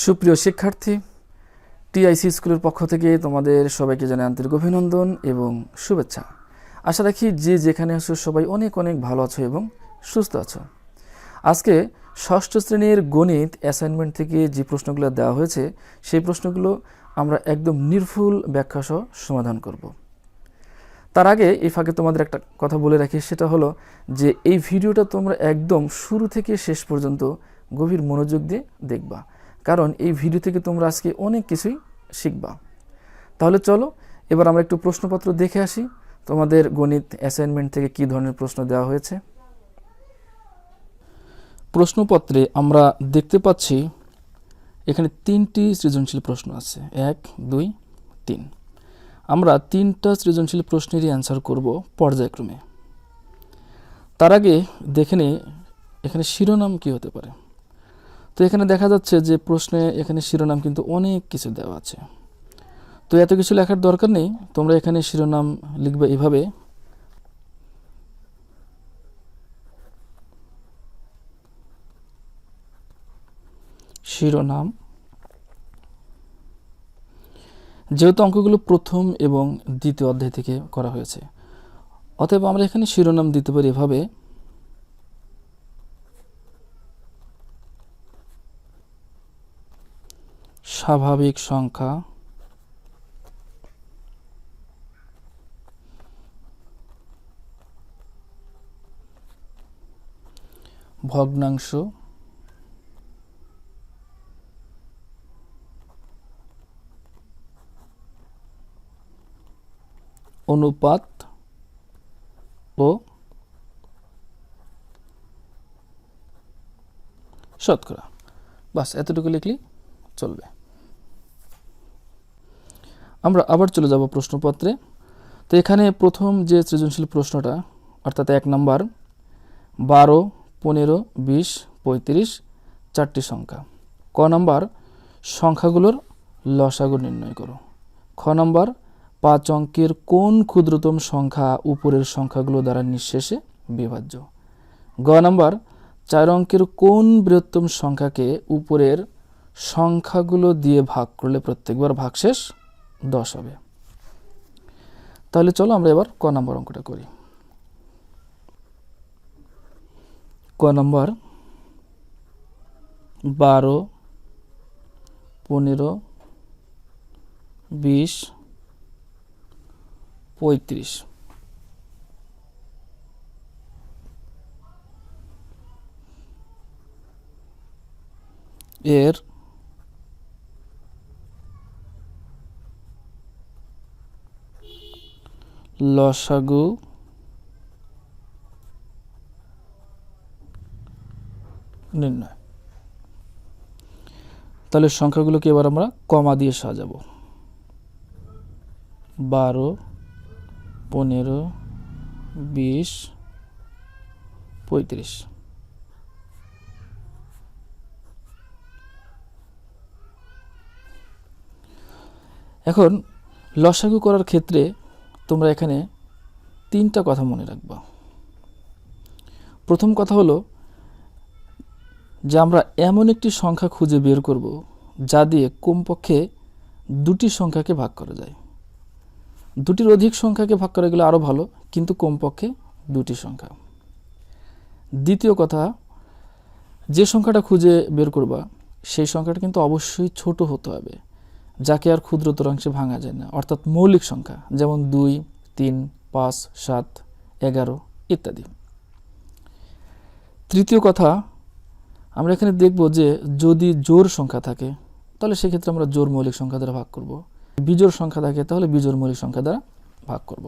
সুপ্রিয় শিক্ষার্থী, টিআইসি স্কুলের পক্ষ থেকে তোমাদের সবাইকে জানাই আন্তরিক অভিনন্দন এবং শুভেচ্ছা। আশা রাখি যে যেখানে আছো সবাই অনেক অনেক ভালো আছো এবং সুস্থ আছো। আজকে ষষ্ঠ শ্রেণীর গণিত অ্যাসাইনমেন্ট থেকে যে প্রশ্নগুলো দেওয়া হয়েছে সেই প্রশ্নগুলো আমরা একদম নির্ভুল ব্যাখ্যা সহ সমাধান করব। তার আগে এই ফাঁকে তোমাদের একটা কথা বলে রাখি, সেটা হলো যে এই ভিডিওটা তোমরা একদম শুরু থেকে শেষ পর্যন্ত গভীর মনোযোগ দিয়ে দেখবা, কারণ এই ভিডিও থেকে তোমরা আজকে অনেক কিছুই শিখবা। তাহলে চলো এবার আমরা একটু প্রশ্নপত্র দেখে আসি তোমাদের গণিত অ্যাসাইনমেন্ট থেকে কী ধরনের প্রশ্ন দেওয়া হয়েছে। প্রশ্নপত্রে আমরা দেখতে পাচ্ছি এখানে 3টি সৃজনশীল প্রশ্ন আছে, 1, 2, 3। আমরা 3টা সৃজনশীল প্রশ্নেরই অ্যান্সার করব পর্যায়ক্রমে। তার আগে দেখে নিই এখানে শিরোনাম কি হতে পারে। তো এখানে দেখা যাচ্ছে যে প্রশ্নে এখানে শিরোনাম কিন্তু অনেক কিছু দেওয়া আছে। তো এত কিছু লেখার দরকার নেই, তোমরা এখানে শিরোনাম লিখবে এভাবে: শিরোনাম। যেহেতু অঙ্কগুলো প্রথম এবং দ্বিতীয় অধ্যায় থেকে করা হয়েছে, অতএব আমরা এখানে শিরোনাম দিতে পারি এভাবে: স্বাভাবিক সংখ্যা, ভগ্নাংশ, অনুপাত ও শতকরা। বাস এতটুকু লিখলেই চলবে। আমরা আবার চলে যাব প্রশ্নপত্রে। তো এখানে প্রথম যে সৃজনশীল প্রশ্নটা, অর্থাৎ 1 নাম্বার, 12, 15, 20, 35 চারটি সংখ্যা। ক নাম্বার, সংখ্যাগুলোর লসাগু নির্ণয় করো। খ নাম্বার, 5 অঙ্কের কোন ক্ষুদ্রতম সংখ্যা উপরের সংখ্যাগুলো দ্বারা নিঃশেষে বিভাজ্য। গ নাম্বার, 4 অঙ্কের কোন বৃহত্তম সংখ্যাকে উপরের সংখ্যাগুলো দিয়ে ভাগ করলে প্রত্যেকবার ভাগশেষ 10 হবে। তাহলে চলো আমরা এবার ক নাম্বার অঙ্কটা করি। ক নাম্বার, 12, 15, 20, 35 এর লসাগু নির্ণয়। তাহলে সংখ্যাগুলোকে এবার আমরা কমা দিয়ে সাজাবো: 12, 15, 20, 35। এখন লসাগু করার ক্ষেত্রে তোমরা এখানে 3টা কথা মনে রাখবা। প্রথম কথা হলো যে আমরা এমন একটি সংখ্যা খুঁজে বের করব যা দিয়ে কমপক্ষে 2টি সংখ্যাকে ভাগ করা যায়। 2টির অধিক সংখ্যাকে ভাগ করা গেলে আরও ভালো, কিন্তু কমপক্ষে 2টি সংখ্যা। দ্বিতীয় কথা, যে সংখ্যাটা খুঁজে বের করবা সেই সংখ্যাটা কিন্তু অবশ্যই ছোট হতে হবে, যাকে আর ক্ষুদ্রতর অংশে ভাঙা যায় না, অর্থাৎ মৌলিক সংখ্যা, যেমন 2, 3, 5, 7, 11 ইত্যাদি। তৃতীয় কথা, আমরা এখানে দেখব যে যদি জোড় সংখ্যা থাকে তাহলে সেক্ষেত্রে আমরা জোড় মৌলিক সংখ্যা দ্বারা ভাগ করব, বিজোড় সংখ্যা থাকে তাহলে বিজোড় মৌলিক সংখ্যা দ্বারা ভাগ করব।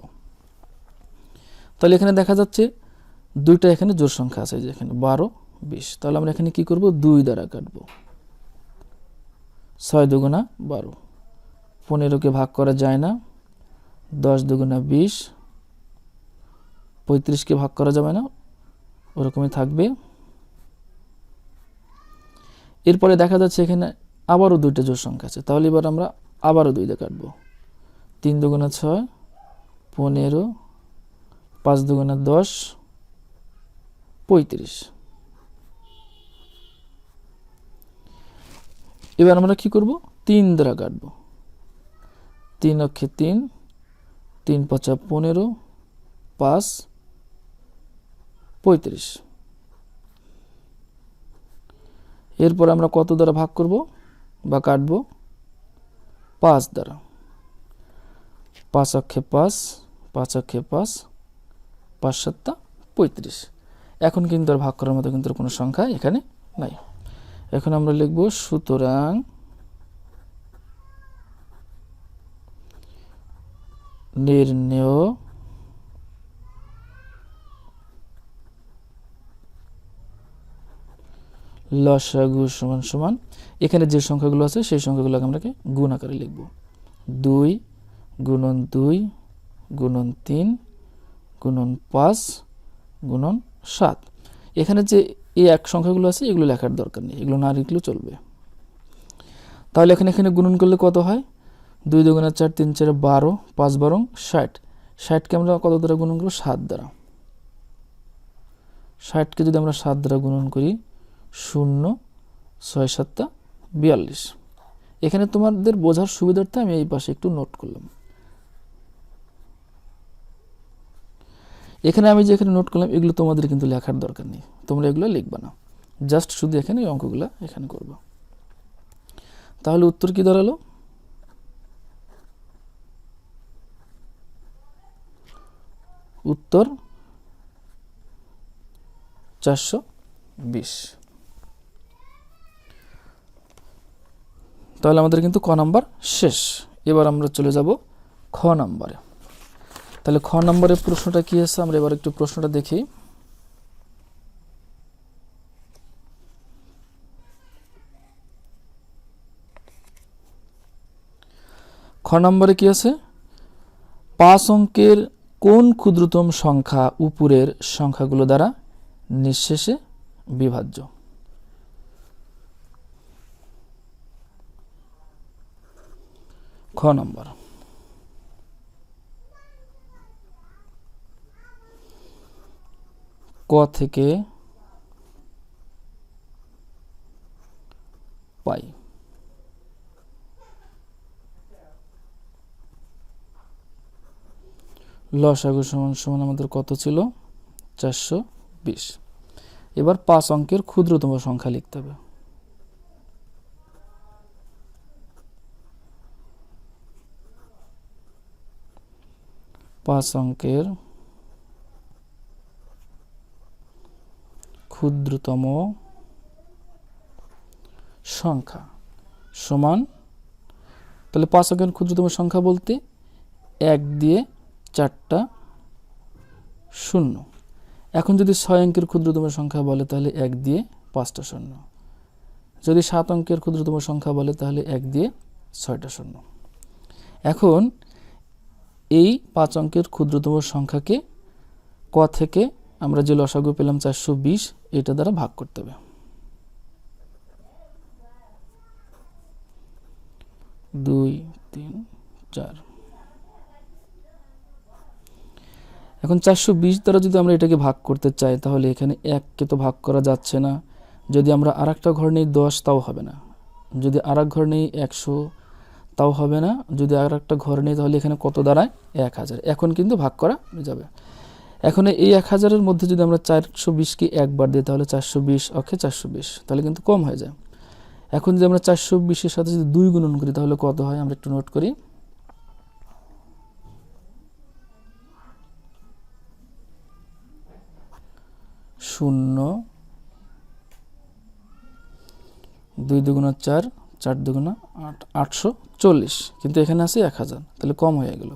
তাহলে এখানে দেখা যাচ্ছে 2টা এখানে জোড় সংখ্যা আছে, যে এখানে 12, 20। তাহলে আমরা এখানে কি করব, 2 দ্বারা কাটব। 6 দুগুণা 12, 15কে ভাগ করা যায় না, 10 দুগুণা 20, 35কে ভাগ করা যাবে না, ওরকমই থাকবে। এরপরে দেখা যাচ্ছে এখানে আবারও 2টা জোড় সংখ্যা আছে, তাহলে এবার আমরা আবারও 2 দিয়ে কাটবো। 3 দুগুণা 6, 15, 5 দুগুণা 10, 35। এবার আমরা কি করব, 3 দ্বারা কাটবো। 3 অক্ষে 3, 3 5 15, 5 35। এরপর আমরা কত দ্বারা ভাগ করব বা কাটবো, 5 দ্বারা। 5 অক্ষে 5, 5 অক্ষে 5, 5 7 35। এখন কিন্তু আর ভাগ করার মতো কিন্তু কোনো সংখ্যা এখানে নাই। এখন আমরা লিখব সুতরাং নির্ণেয় লসাগু সমান সমান, এখানে যে সংখ্যাগুলো আছে সেই সংখ্যাগুলোকে আমরা গুণ আকারে লিখব। 2 গুণন 2 গুণন 3 গুণন 5 গুণন 7। এখানে যে এই এক সংখ্যাগুলো আছে এগুলো লেখার দরকার নেই, এগুলো না লিখলেও চলবে। তাহলে এখানে গুণন করলে কত হয়, 2 2 4 3 4 12, 5 12 60। 60কে আমরা কত দ্বারা গুণন করব, 7 দ্বারা। 60কে যদি আমরা 7 দ্বারা গুণন করি, 0 6 7 42। এখানে তোমাদের বোঝার সুবিধার্থে আমি এই পাশে একটু নোট করলাম। এখানে আমি যে এখানে নোট করলাম এগুলো তোমাদের কিন্তু লেখার দরকার নেই, তোমরা এগুলো লিখবা না, জাস্ট শুধু এখানে এই অঙ্কগুলো এখানে করবা। তাহলে উত্তর কি দাঁড়ালো, উত্তর 420। তাহলে আমাদের কিন্তু ক নাম্বার শেষ। এবার আমরা চলে যাব খ নাম্বারে। তাহলে খ নাম্বারের প্রশ্নটা কি আছে আমরা এবার একটু প্রশ্নটা দেখি। খ নম্বরে কি আছে, 5 অঙ্কের কোন ক্ষুদ্রতম সংখ্যা উপরের সংখ্যাগুলো দ্বারা নিঃশেষে বিভাজ্য। খ নম্বর, ক থেকে পাই। লসাগু সমান সমান আমাদের কত ছিল, 420। এবার 5 অঙ্কের ক্ষুদ্রতম সংখ্যা লিখতে হবে। পাঁচ অঙ্কের ক্ষুদ্রতম সংখ্যা সমান, তাহলে 5 অঙ্কের ক্ষুদ্রতম সংখ্যা বলতে 1 দিয়ে 4টা শূন্য। এখন যদি 6 অঙ্কের ক্ষুদ্রতম সংখ্যা বলে তাহলে 1 দিয়ে 5টা শূন্য। যদি 7 অঙ্কের ক্ষুদ্রতম সংখ্যা বলে তাহলে 1 দিয়ে 6টা শূন্য। এখন এই 5 অঙ্কের ক্ষুদ্রতম সংখ্যাকে ক থেকে আমরা যে লসাগু পেলাম 420 এটা দ্বারা ভাগ করতে হবে। 2 3 4। এখন 420 দ্বারা যদি আমরা এটাকে ভাগ করতে চাই তাহলে এখানে 1কে তো ভাগ করা যাচ্ছে না, যদি আমরা আরেকটা ঘর নেই 10 তাও হবে না, যদি আরেক ঘর নেই 100 তাও হবে না, যদি আরেকটা ঘর নেই তাহলে এখানে কত দাঁড়ায়, 1000। এখন কিন্তু ভাগ করা যাবে। এখন এই 1000-এর মধ্যে যদি আমরা 420কে একবার দিই তাহলে 420 অক্ষে 420, তাহলে কিন্তু কম হয়ে যায়। এখন যদি আমরা 420-এর সাথে যদি 2 গুণন করি তাহলে কত হয় আমরা একটু নোট করি। 0 2 দুগুণা 4, 4 দুগুণা 8, 840, কিন্তু এখানে আছে 1000, তাহলে কম হয়ে গেল।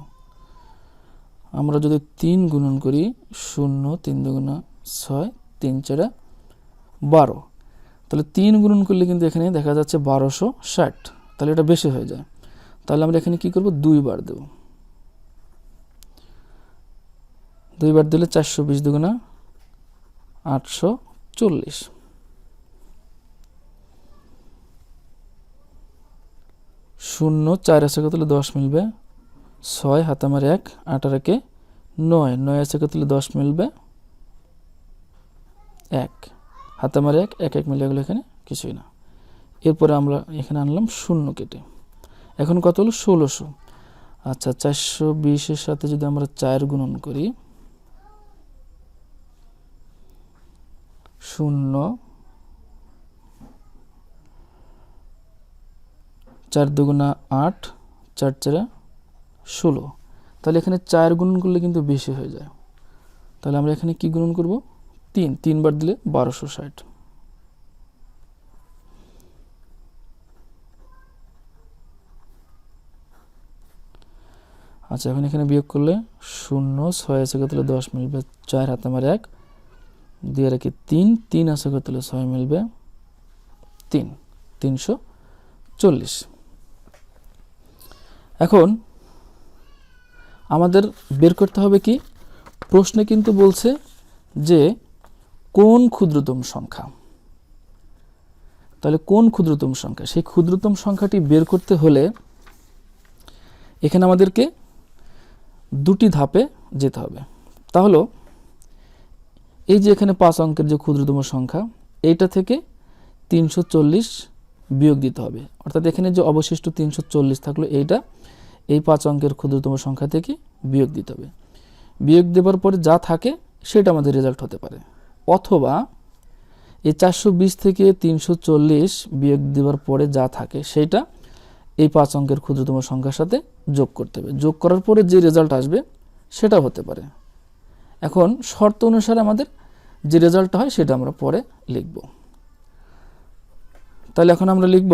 আমরা যদি 3 গুণন করি, 0 3 দুগুণা 6, 3 4 12, তাহলে 3 গুণন করলে কিন্তু এখানে দেখা যাচ্ছে 1260, তাহলে এটা বেশি হয়ে যায়। তাহলে আমরা এখানে কি করব, 2 বার দেব। 2 বার দিলে 420 দুগুণা 840, 0 4 আছে কত, 10 মিলবে, 6 হাতে আমার 1, 8 আর 1 9, 9 আছে কত, 10 মিলবে 1, হাতে আমার 1 1 1 মিলে গেল, এখানে কিছুই না। এরপরে আমরা এখানে আনলাম শূন্য কেটে, এখন কত হলো 1600। আচ্ছা 420-এর সাথে যদি আমরা 4 গুণন করি, 0 4 দুগুণা 8, 4 4 16, তাহলে এখানে 4 গুণন করলে কিন্তু বেশি হয়ে যায়। তাহলে আমরা এখানে কি গুণন করব, 3 বার দিলে 1260। আচ্ছা এখন এখানে বিয়োগ করলে 0, 6 আছে কত, 10 মিলবে, 4 হাতে আমার 1 দিয়ে রেখে 3 আছে কত, 6 মিলবে 3, 340। এখন আমাদের বের করতে হবে কি, প্রশ্নে কিন্তু বলছে যে কোন ক্ষুদ্রতম সংখ্যা। তাহলে কোন ক্ষুদ্রতম সংখ্যা, সেই ক্ষুদ্রতম সংখ্যাটি বের করতে হলে এখানে আমাদেরকে দুটি ধাপে যেতে হবে। তাহলে এই যে এখানে 5 অঙ্কের যে ক্ষুদ্রতম সংখ্যা, এইটা থেকে 340 বিয়োগ দিতে হবে, অর্থাৎ এখানে যে অবশিষ্ট 340 থাকলো এইটা এই 5 অঙ্কের ক্ষুদ্রতম সংখ্যা থেকে বিয়োগ দিতে হবে। বিয়োগ দেওয়ার পরে যা থাকে সেটা আমাদের রেজাল্ট হতে পারে, অথবা এই 420 থেকে 340 বিয়োগ দেওয়ার পরে যা থাকে সেটা এই 5 অঙ্কের ক্ষুদ্রতম সংখ্যার সাথে যোগ করতে হবে। যোগ করার পরে যে রেজাল্ট আসবে সেটা হতে পারে। এখন শর্ত অনুসারে আমাদের যে রেজাল্টটা হয় সেটা আমরা পরে লিখব। তাহলে এখন আমরা লিখব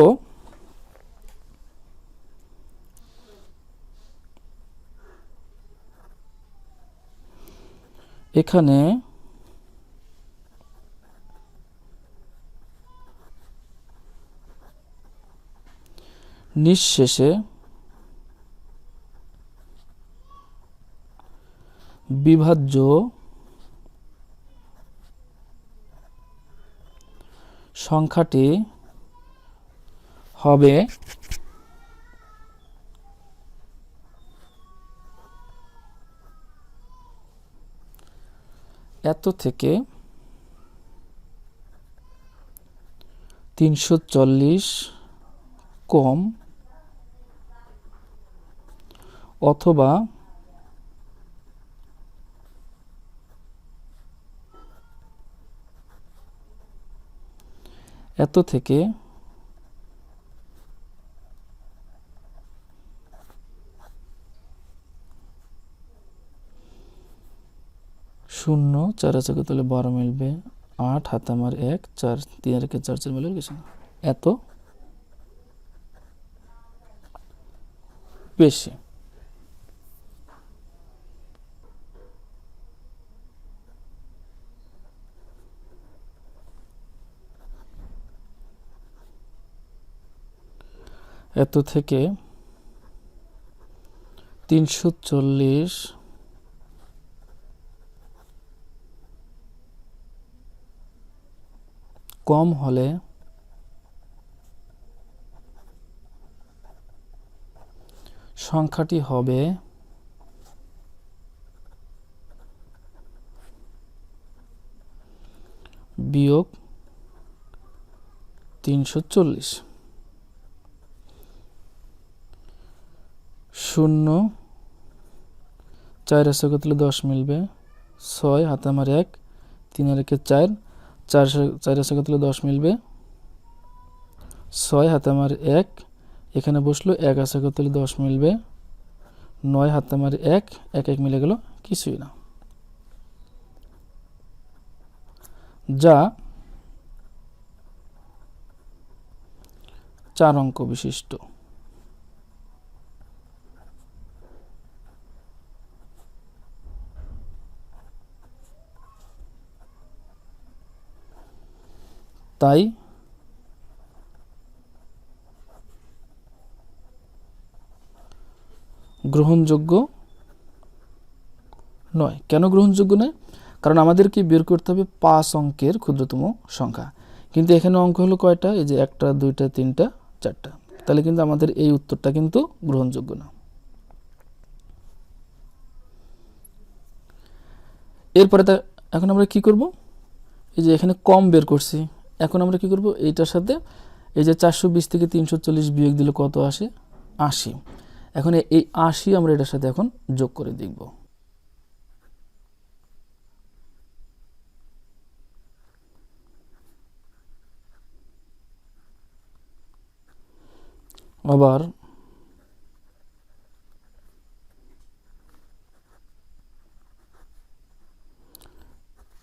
এখানে নিঃশেষে বিভাজ্য সংখ্যাটি হবে এত থেকে 340 কম, অথবা এত থেকে 0, 4 আছে কত, 12 মিলবে, 8 হাতে আমার 1, 4 3 রেখে 4 4 মিলে কিছু না, এত বেশি। এত থেকে 340 কম হলে সংখ্যাটি হবে বিয়োগ 340। 0, 4 আছে কত, 10 মিলবে, 6 হাতে আমার 1, 3 রেখে 4, 4 আছে কত, 10 মিলবে, 6 হাতে আমার 1, এখানে বসলো 1 আছে কত, 10 মিলবে, 9 হাতে আমার 1, 1 1 মিলে গেল কিছুই না, যা 4 অঙ্ক বিশিষ্ট। তাই গ্রহণযোগ্য নয়। কেন গ্রহণযোগ্য নয়? কারণ আমাদেরকে বের করতে হবে 5 অঙ্কের ক্ষুদ্রতম সংখ্যা, কিন্তু এখানে অঙ্ক হলো কয়টা, এই যে 1টা 2টা 3টা 4টা, তাহলে কিন্তু আমাদের এই উত্তরটা কিন্তু গ্রহণযোগ্য না। এরপরে এখন আমরা কি করব, এই যে এখানে কম বের করছি, এখন আমরা কি করব, এইটার সাথে এই যে 420 থেকে 340 বিয়োগ দিলে কত আসে? 80। এখন এই 80 আমরা এটার সাথে এখন যোগ করে দেখব। আবার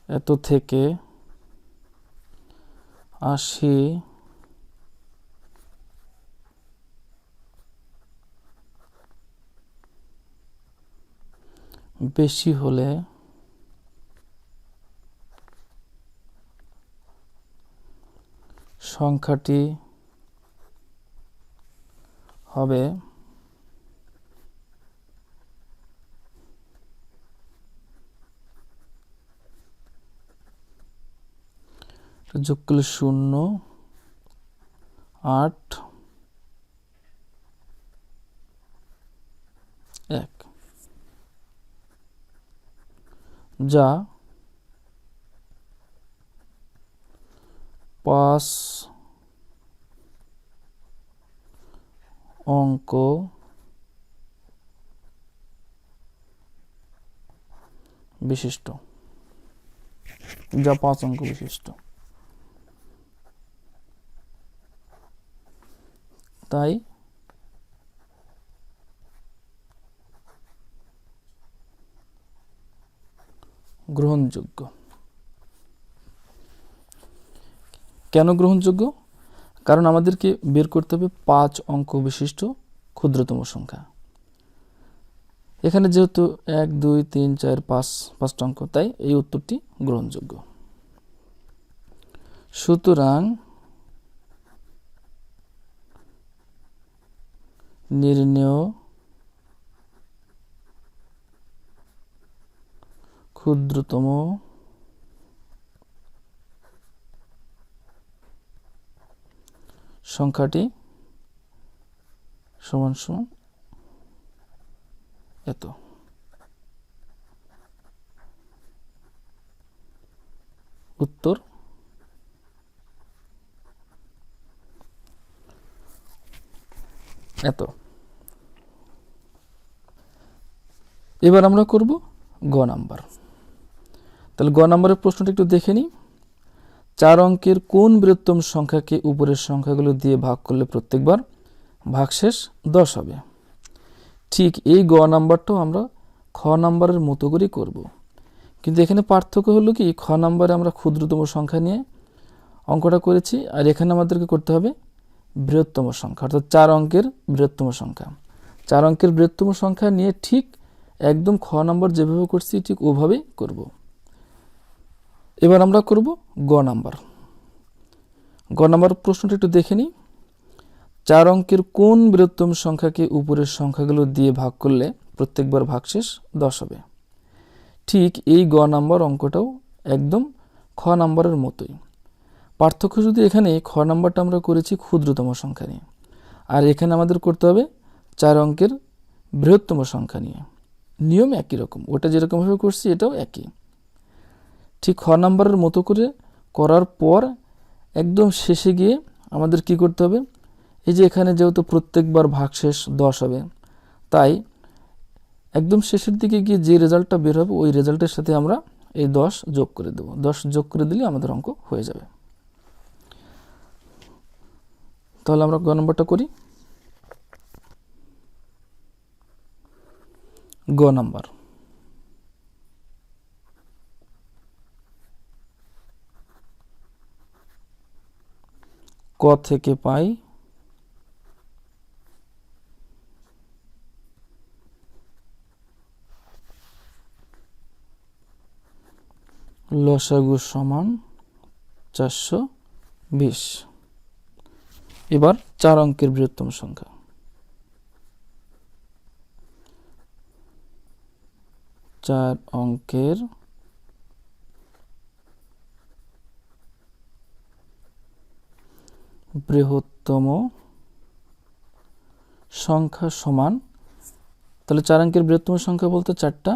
এত থেকে 80 বেশি হলে সংখ্যাটি হবে যোগ করলে 0, 8, 1, যা 5 অঙ্ক বিশিষ্ট, যা 5 অঙ্ক বিশিষ্ট। তাই গ্রহণযোগ্য। কেন গ্রহণযোগ্য? কারণ আমাদেরকে বের করতে হবে 5 অঙ্ক বিশিষ্ট ক্ষুদ্রতম সংখ্যা। এখানে যেহেতু 1, 2, 3, 4, 5 অঙ্ক, তাই এই উত্তরটি গ্রহণযোগ্য। সুতরাং নির্ণেয় ক্ষুদ্রতম সংখ্যাটি সমান সমান এত। উত্তর এত। এবার আমরা করব গ নাম্বার। তাহলে গ নাম্বারের প্রশ্নটা একটু দেখে নিই। 4 অঙ্কের কোন বৃহত্তম সংখ্যাকে উপরের সংখ্যাগুলো দিয়ে ভাগ করলে প্রত্যেকবার ভাগশেষ 10 হবে? ঠিক এই গ নাম্বারটাও আমরা খ নাম্বারের মতো করেই করব, কিন্তু এখানে পার্থক্য হলো কি, খ নাম্বারে আমরা ক্ষুদ্রতম সংখ্যা নিয়ে অঙ্কটা করেছি, আর এখানে আমাদেরকে করতে হবে বৃহত্তম সংখ্যা, অর্থাৎ 4 অঙ্কের বৃহত্তম সংখ্যা। 4 অঙ্কের বৃহত্তম সংখ্যা নিয়ে ঠিক একদম খ নাম্বার যেভাবে করছি ঠিক ওভাবেই করব। এবার আমরা করব গ নাম্বার। গ নাম্বার প্রশ্নটা একটু দেখে নিই। 4 অঙ্কের কোন বৃহত্তম সংখ্যাকে উপরের সংখ্যাগুলো দিয়ে ভাগ করলে প্রত্যেকবার ভাগশেষ 10 হবে? ঠিক এই গ নাম্বার অঙ্কটাও একদম খ নাম্বারের মতোই। পার্থক্য শুধু এখানে খ নাম্বারটা আমরা করেছি ক্ষুদ্রতম সংখ্যা নিয়ে, আর এখানে আমাদের করতে হবে 4 অঙ্কের বৃহত্তম সংখ্যা নিয়ে। নিয়ম একই রকম, ওটা যেরকমভাবে করছি এটাও একই। ঠিক খ নাম্বারের মতো করে করার পর একদম শেষে গিয়ে আমাদের কি করতে হবে, এই যে এখানে যেহেতু প্রত্যেকবার ভাগশেষ 10 হবে, তাই একদম শেষের দিকে গিয়ে যে রেজাল্টটা বের হবে ওই রেজাল্টের সাথে আমরা এই 10 যোগ করে দেব। 10 যোগ করে দিলে আমাদের অঙ্ক হয়ে যাবে। তাহলে আমরা গ নম্বরটা করি। গ নাম্বার। ক থেকে পাই লসাগু সমান 420। এবার 4 অঙ্কের বৃহত্তম সংখ্যা। 4 অঙ্কের বৃহত্তম সংখ্যা সমান, তাহলে 4 অঙ্কের বৃহত্তম সংখ্যা বলতে 4টা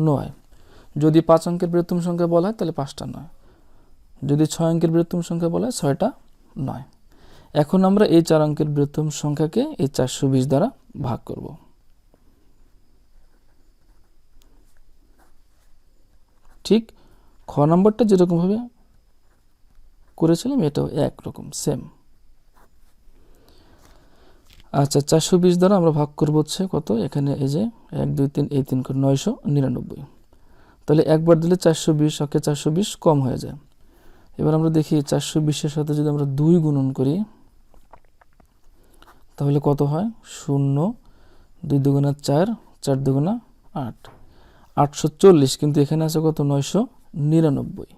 9। যদি 5 অঙ্কের বৃহত্তম সংখ্যা বলা হয় তাহলে 5টা 9। যদি 6 অঙ্কের বৃহত্তম সংখ্যা বলা হয় 6টা 9। এখন আমরা এই 4 অঙ্কের বৃহত্তম সংখ্যাকে এই 420 দ্বারা ভাগ করব। ঠিক খ নম্বরটা যেরকমভাবে করেছিলাম এটাও একরকম সেম। আচ্ছা 420 দ্বারা আমরা ভাগ করব হচ্ছে কত, এখানে এই যে 1 2 3 এই 3 করে 999। তাহলে একবার দিলে 420, ওকে 420 কম হয়ে যায়। এবার আমরা দেখি 420-এর সাথে যদি আমরা 2 গুণন করি তাহলে কত হয়, 0 2 দুগুণা 4 4 দুগুণা 8 840, কিন্তু এখানে আছে কত 999।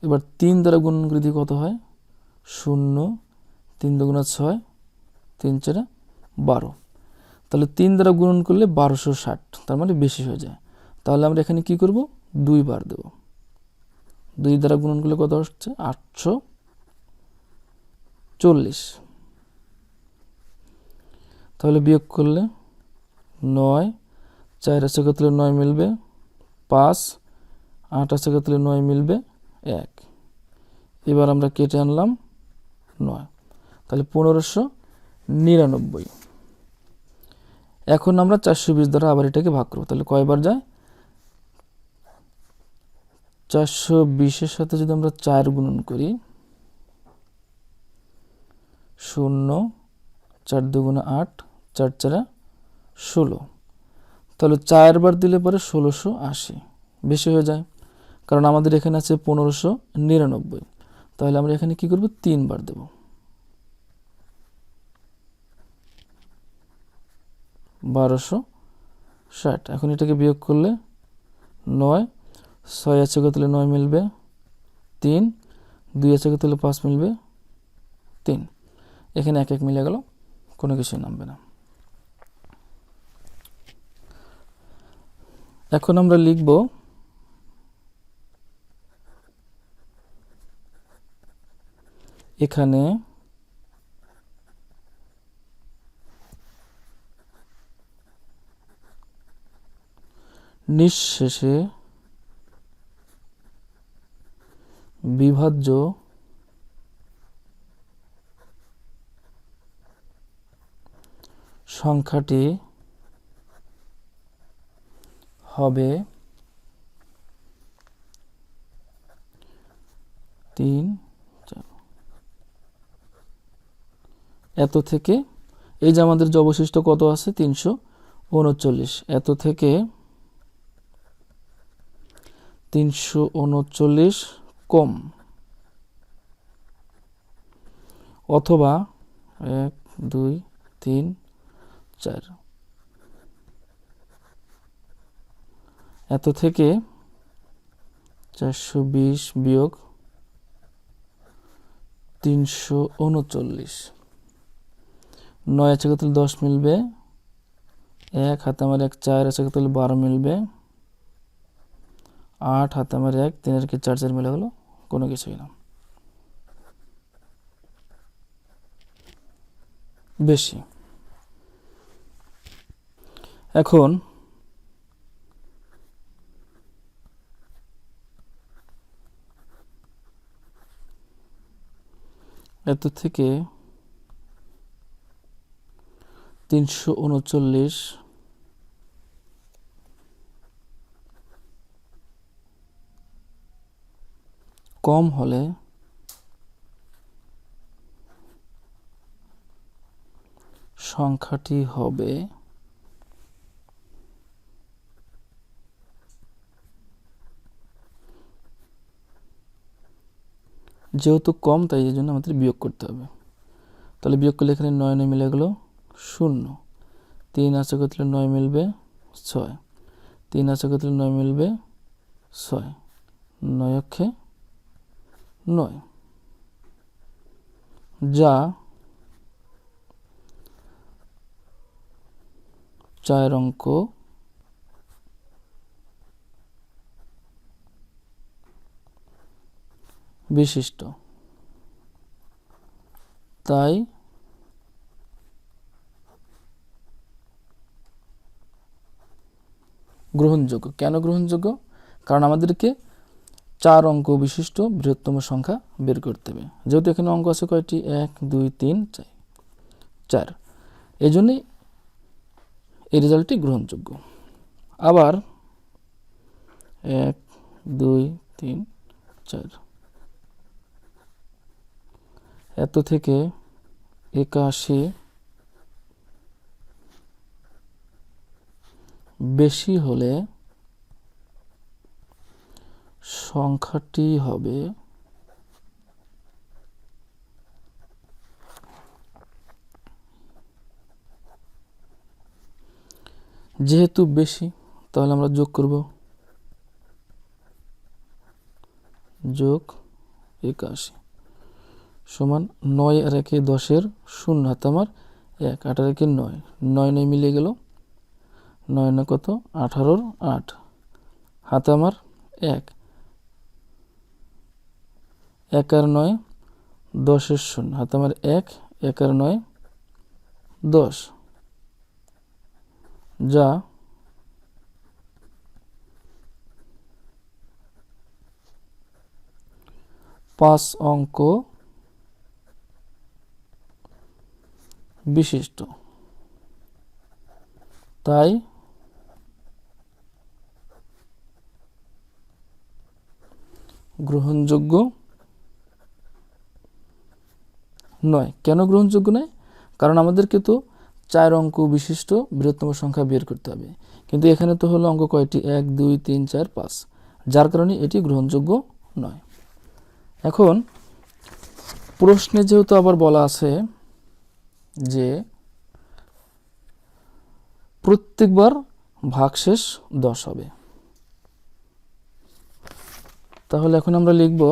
এবার 3 দ্বারা গুণন করে দিই কত হয়, 0 3 দুগুণা 6 3 4 12। তাহলে 3 দ্বারা গুণন করলে 1260, তার মানে বেশি হয়ে যায়। তাহলে আমরা এখানে কি করব, 2 বার দেব। 2 দ্বারা গুণন করলে কত হচ্ছে 840। তাহলে বিয়োগ করলে 9 4 আছে কত 9 মিলবে 5, 8 আছে কত 9 মিলবে 1। এবার আমরা কেটে আনলাম 9, তাহলে 1599। এখন আমরা 420 দ্বারা আবার এটাকে ভাগ করব। তাহলে কয়বার যায়, 420-এর সাথে যদি আমরা 4 গুণন করি, 0 4 দুগুণা 8 4 4 16। তাহলে 4 বার দিলে পরে 1680, বেশি হয়ে যায়, কারণ আমাদের এখানে আছে 1599। তাহলে আমরা এখানে কি করব, 3 বার দেব। 1260। এখন এটাকে বিয়োগ করলে 9 6 আছে কত 9 মিলবে 3, 2 আছে কত 5 মিলবে 3। এখানে 1 1 মিলে গেল, কোনো কিছুই নামবে না। এখন আমরা লিখব এখানে নিঃশেষে বিভাজ্য সংখ্যাটি হবে 3 4। এত থেকে এই যে আমাদের যে অবশিষ্ট কত আছে 339, এত থেকে 339 কম অথবা 1 2 3 4, এত থেকে 420 বিয়োগ 339। 9 আছে কত 10 মিলবে 1, হাতে আমার 1 4 আছে কত 12 মিলবে 8, হাতে আমার 1 3 এর কি 4 4 মিলে গেল, কোনো কিছুই না, বেশি। এখন এত থেকে 339 কম হলে সংখ্যাটি হবে যেহেতু কম তাই এই জন্য আমাদের বিয়োগ করতে হবে। তাহলে বিয়োগ করলে এখানে 9 9 মিলে গেল 0, 3 আছে কত 9 মিলবে 6, 3 আছে কত 9 মিলবে 6, 9 অক্ষে 9, যা 4 অঙ্ক বিশিষ্ট, তাই গ্রহণযোগ্য। কেন গ্রহণযোগ্য, কারণ আমাদেরকে 4 অঙ্ক বিশিষ্ট বৃহত্তম সংখ্যা বের করতে হবে। যেহেতু এখানে অঙ্ক আছে কয়টি, 1 2 3 4, এই জন্যই এই রেজাল্টটি গ্রহণযোগ্য। আবার 1 2 3 4, এত থেকে 81 বেশি হলে সংখ্যাটি হবে যেহেতু বেশি তাহলে আমরা যোগ করব, যোগ 81 সমান 9 আর 1 10 শূন্য, হাতে আমার 1, 8 আর 1 9, 9 9 মিলে গেল, 9 9 কত 18 8, হাতে আমার 1, 1 আর 9 10 শূন্য, হাতে আমার 1, 1 আর 9 10, যা 5 অঙ্ক বিশিষ্ট। তাই গ্রহণযোগ্য নয়। কেন গ্রহণযোগ্য নয়? কারণ আমাদেরকে তো 4 অঙ্ক বিশিষ্ট বৃহত্তম সংখ্যা বের করতে হবে, কিন্তু এখানে তো হলো অঙ্ক কয়টি, 1 2 3 4 5, যার কারণে এটি গ্রহণযোগ্য নয়। এখন প্রশ্নে যেহেতু আবার বলা আছে যে প্রত্যেকবার ভাগশেষ 10 হবে, তাহলে এখন আমরা লিখব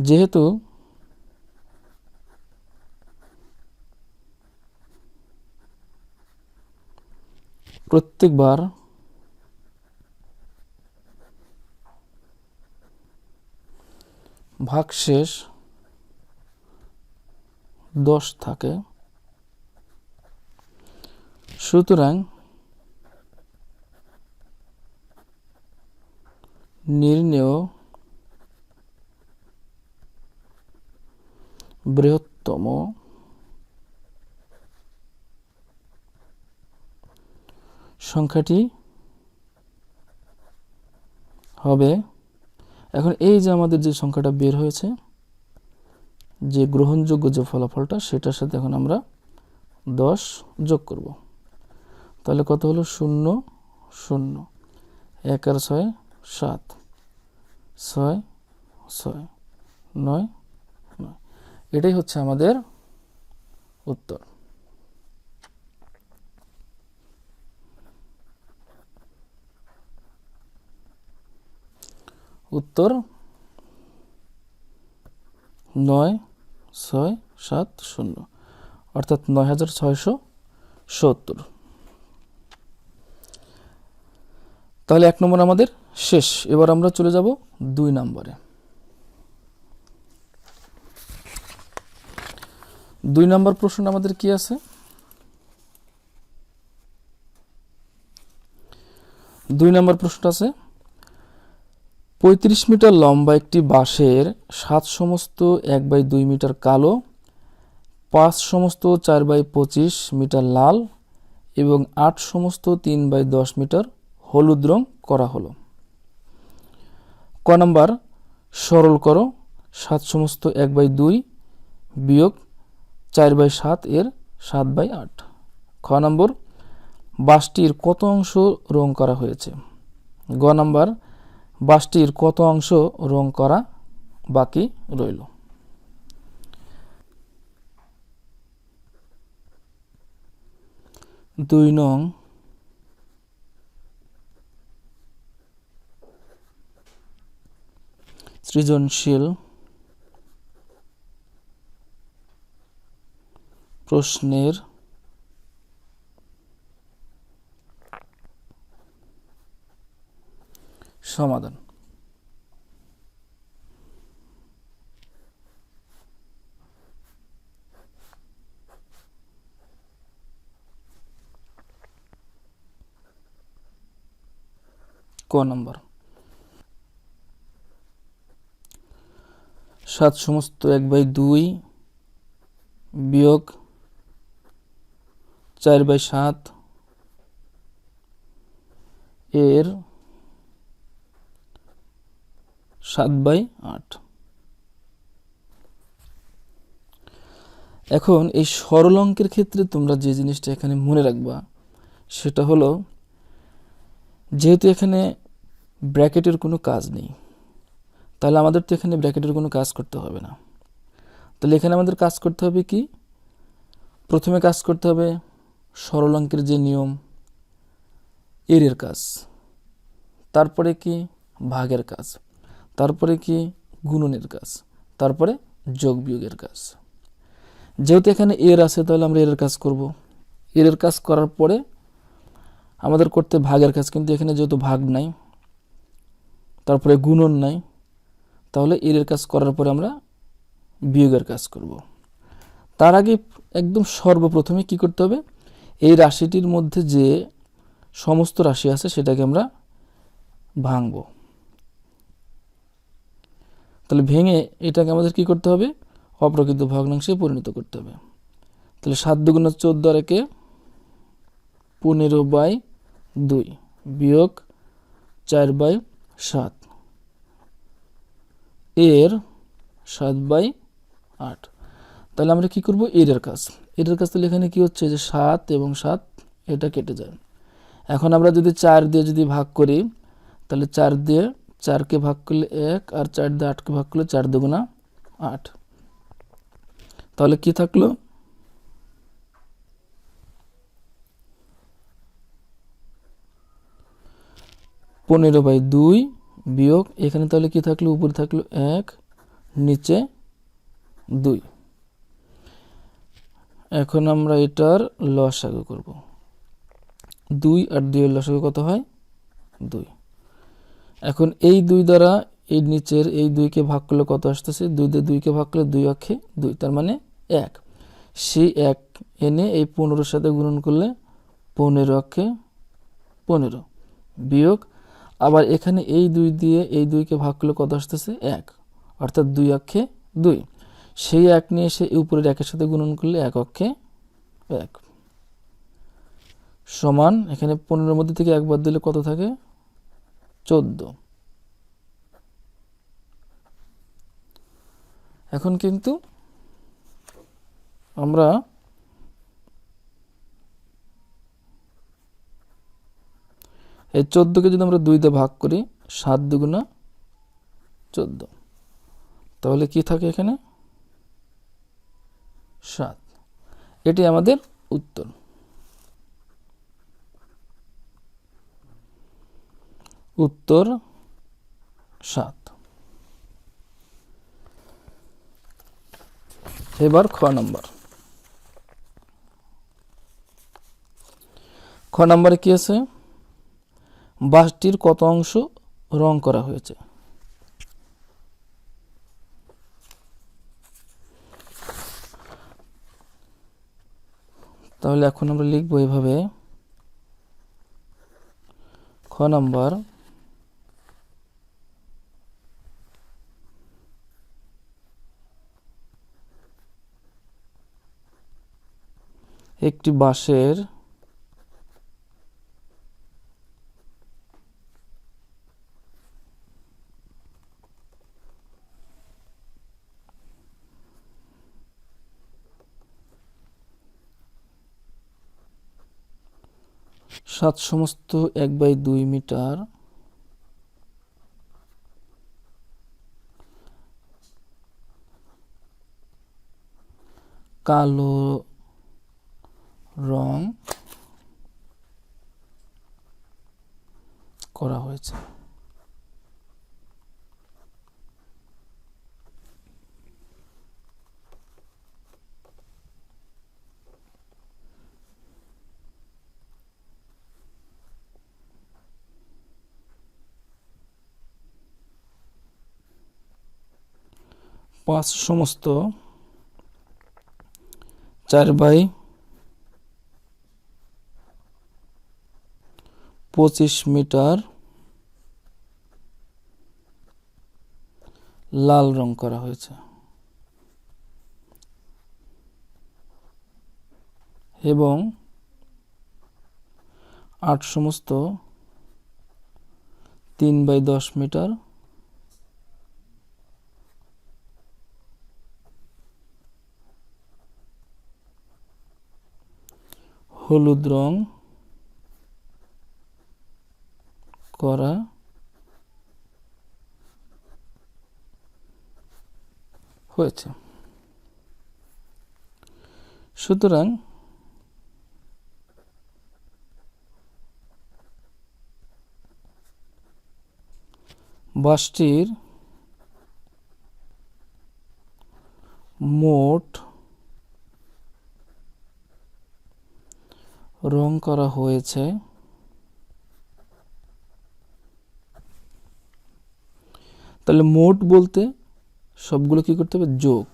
যেহেতু প্রত্যেকবার ভাগশেষ 10 থাকে, সুতরাং নির্ণেয় বৃহত্তম সংখ্যাটি হবে। এখন এই যে আমাদের যে সংখ্যাটা বের হয়েছে, যে গ্রহণযোগ্য যে ফলাফলটা, সেটার সাথে এখন আমরা 10 যোগ করব, তাহলে কত হলো 0 0, 1 আর 6 7, 6 6 9 9, এটাই হচ্ছে আমাদের উত্তর। উত্তর 9 6 7 0, অর্থাৎ 9670। তাহলে 1 নম্বর আমাদের শেষ। এবার আমরা চলে যাব 2 নম্বরে। 2 নম্বর প্রশ্ন আমাদের কি আছে? 2 নম্বর প্রশ্নটা আছে 35 মিটার লম্বা একটি বাঁশের 7 সমস্ত 1/2 মিটার কালো, 5 সমস্ত 4/25 মিটার লাল এবং 8 সমস্ত 3/10 মিটার হলুদ রং করা হলো। ক নাম্বার, সরল করো 7 সমস্ত 1/2 বিয়োগ 4/7 এর 7/8। খ নম্বর, বাঁশটির কত অংশ রং করা হয়েছে? গ নাম্বার, বাঁশটির কত অংশ রং করা বাকি রইল? দুই নং সৃজনশীল প্রশ্নের সমাধান। ক নাম্বার। 7 সমস্ত 1/2 বিয়োগ 4/7 এর 7/8। এখন এই সরল অঙ্কের ক্ষেত্রে তোমরা যে জিনিসটা এখানে মনে রাখবা সেটা হলো, যেহেতু এখানে ব্র্যাকেটের কোনো কাজ নেই, তাহলে আমাদের তো এখানে ব্র্যাকেটের কোনো কাজ করতে হবে না। তাহলে এখানে আমাদের কাজ করতে হবে কি, প্রথমে কাজ করতে হবে সরল অঙ্কের যে নিয়ম, এর কাজ, তারপরে কি ভাগের কাজ, তারপরে কি গুণনের কাজ, তারপরে যোগ বিয়োগের কাজ। যেহেতু এখানে এর আছে তাহলে আমরা এর কাজ করব। এর কাজ করার পরে আমাদের করতে ভাগের কাজ, কিন্তু এখানে যেহেতু ভাগ নাই, তারপরে গুণন নাই, তাহলে এর কাজ করার পরে আমরা বিয়োগের কাজ করব। তার আগে একদম সর্বপ্রথমে কি করতে হবে, এই রাশিটির মধ্যে যে সমস্ত রাশি আছে সেটাকে আমরা ভাঙব। তাহলে ভেঙে এটাকে আমাদের কি করতে হবে, অপ্রকৃত ভগ্নাংশে পরিণত করতে হবে। তাহলে 7 × 14 আর একে 15/2 বিয়োগ 4/7 এর 7/8। তাহলে আমরা কি করব, এর কাজ। এর কাজ তাহলে এখানে কি হচ্ছে যে 7 এবং 7 এটা কেটে যায়। এখন আমরা যদি 4 দিয়ে যদি ভাগ করি, তাহলে 4 দিয়ে 4কে ভাগ করলে 1, আর 4 দিয়ে 8কে ভাগ করলে 4 × 2 = 8। তাহলে কি থাকলো, 15/2 বিয়োগ এখানে তাহলে কি থাকলো, উপরে থাকলো 1, নিচে 2। এখন আমরা এটার লসাগু করব। 2 আর 2 এর লসাগু কত হয়, 2। এখন এই 2 দ্বারা এই নিচের এই 2কে ভাগ করলে কত আসতেছে, 2 দিয়ে 2কে ভাগ করলে 2 অক্ষে 2, তার মানে 1। সেই 1 এনে এই 15-র সাথে গুণন করলে 15 অক্ষে 15 বিয়োগ, আবার এখানে এই 2 দিয়ে এই 2কে ভাগ করলে কত আসতেছে, 1, অর্থাৎ 2 অক্ষে 2। সেই 1 নিয়ে এসে উপরের 1-এর সাথে গুণন করলে 1 অক্ষে 1 সমান, এখানে 15-এর মধ্যে থেকে 1 বাদ দিলে কত থাকে, 14। এখন কিন্তু আমরা এই 14কে যদি আমরা 2 দিয়ে ভাগ করি, 7 × 2 = 14, তাহলে কি থাকে এখানে, 7। এটি আমাদের উত্তর। উত্তর 7। এবার খ নাম্বার। খ নাম্বারে কি আছে, বাসটির কত অংশ রং করা হয়েছে। তাহলে এখন আমরা লিখবো এভাবে, খ নাম্বার, একটি বাঁশের সমস্ত 1/2 মিটার কালো রং করা হয়েছে। পাঁচ সমস্ত 4/25 মিটার লাল রং করা হয়েছে এবং 8 সমস্ত 3/10 মিটার হলুদ রং করা হয়েছে। সুতরাং বাসটির মোট রং করা হয়েছে তাহলে মোট বলতে সবগুলো কি করতে হবে যোগ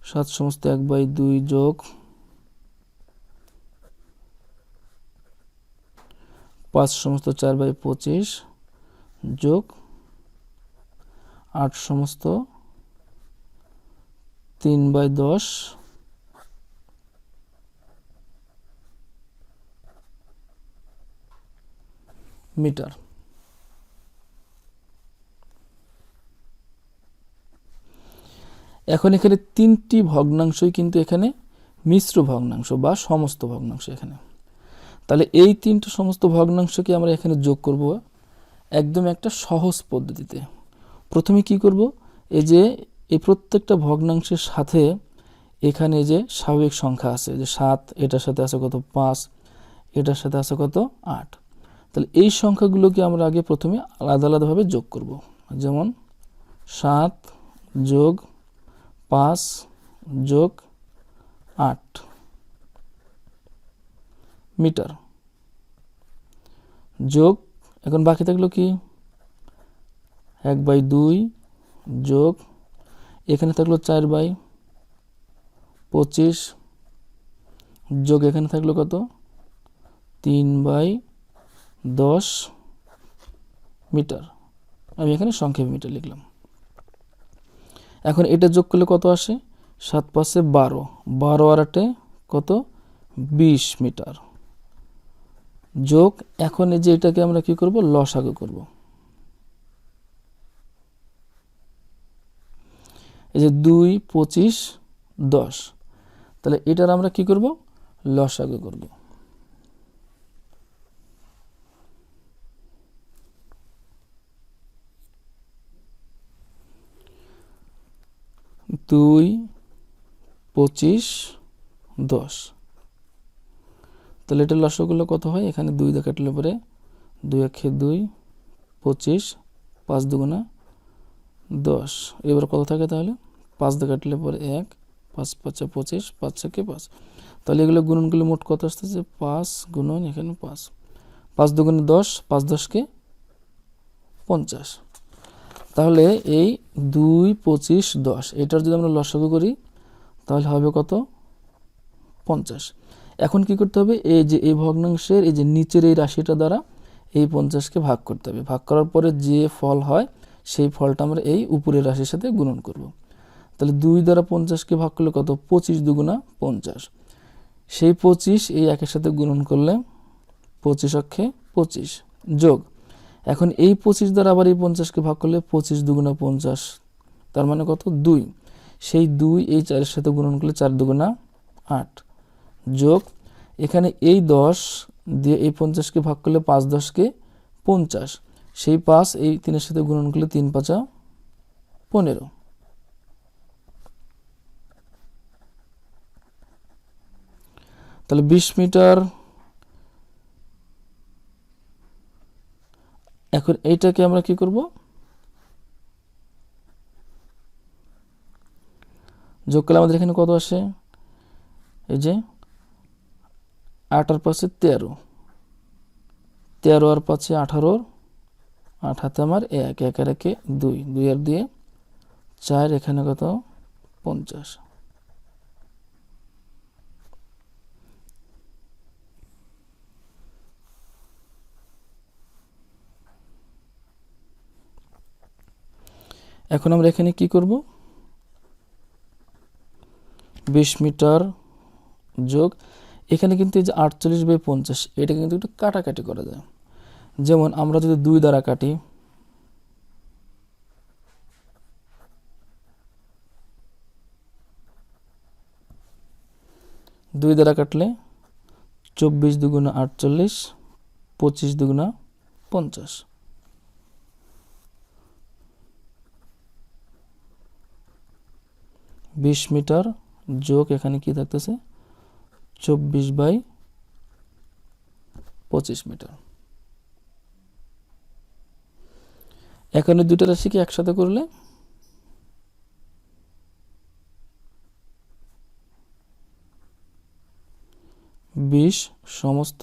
7 সমস্ত 1/2 যোগ 5 সমস্ত 4/25 যোগ 8 সমস্ত 3/10 মিটার। এখন এখানে 3টি ভগ্নাংশই কিন্তু এখানে মিশ্র ভগ্নাংশ বা সমস্ত ভগ্নাংশ এখানে। তাহলে এই 3টি সমস্ত ভগ্নাংশকে আমরা এখানে যোগ করব একদম একটা সহজ পদ্ধতিতে। প্রথমে কি করব, এই যে এই প্রত্যেকটা ভগ্নাংশের সাথে এখানে যে স্বাভাবিক সংখ্যা আছে, যে 7, এটার সাথে আছে কত 5, এটার সাথে আছে কত 8। তাহলে এই সংখ্যাগুলোকে আমরা আগে প্রথমে আলাদা আলাদাভাবে যোগ করব। যেমন 7 যোগ 5 যোগ 8 মিটার যোগ, এখন বাকি থাকলো কি 1/2 যোগ, এখানে থাকলো 4/25 যোগ, এখানে থাকলো কত 3/10 মিটার। আমি এখানে সংক্ষেপে মিটার লিখলাম। এখন এটা যোগ করলে কত আসে, 7 5 12, 12 আর 8 কত 20 মিটার যোগ। এখন এই যে এটাকে আমরা কি করব, লসাগু করব। এই যে 2 25 10, তাহলে এটার আমরা কি করব, লসাগু করব। 2 25 10, তাহলে এটার লসাগুলো কত হয়, এখানে 2 দিয়ে কাটলে পরে 2 একে 2 25, 5 দুগুণা 10, এবার কত থাকে তাহলে 5 দিয়ে কাটলে পরে 1, 5 5 25, 5 থেকে 5, তাহলে এগুলো গুণনগুলো মোট কত আসতেছে 5 গুণন এখানে 5, 5 দুগুণে 10, 5 10 50। তাহলে এই 2 25 10 এটার যদি আমরা লসাগু করি তাহলে হবে কত 50। এখন কি করতে হবে, এই যে এই ভগ্নাংশের এই যে নিচের এই রাশিটা দ্বারা এই 50কে ভাগ করতে হবে। ভাগ করার পরে যে ফল হয় সেই ফলটা আমরা এই উপরের রাশির সাথে গুণন করব। তাহলে 2 দ্বারা 50কে ভাগ করলে কত 25 দুগুণা 50, সেই 25 এই একের সাথে গুণন করলে 25 অক্ষে 25 যোগ, এখন এই 25 দ্বারা আবার এই 50কে ভাগ করলে 25 দুগুণা 50, তার মানে কত 2, সেই 2 এই 4 এর সাথে গুণন করলে 4 দুগুণা 8 যোগ, এখানে এই 10 দিয়ে এই 50কে ভাগ করলে 5 10 50, সেই 5 এই 3 এর সাথে গুণন করলে 3 5 15। তাহলে 20 মিটার। এখন এইটাকে আমরা কি করব, যোগ করলে আমাদের এখানে কত আসে, এই যে 8 আর 5 13, 13 আর 5 18, 8 হাতে আমার 1, 1 আর 1 2, 2 আর 2 4, এখানে কত 50। এখন আমরা এখানে কি করব, 20 মিটার যোগ, এখানে কিন্তু এই যে 48/50 এটা কিন্তু একটু কাটাকাটি করা যায়। যেমন আমরা যদি 2 দ্বারা কাটি, দুই দ্বারা কাটলে 24 দুগুণা 48, 25 দুগুণা 50। বিশ মিটার যোগ এখানে কি থাকতেছে, 24/25 মিটার। এখানে দুটো রাশিকে একসাথে করলে 20 সমস্ত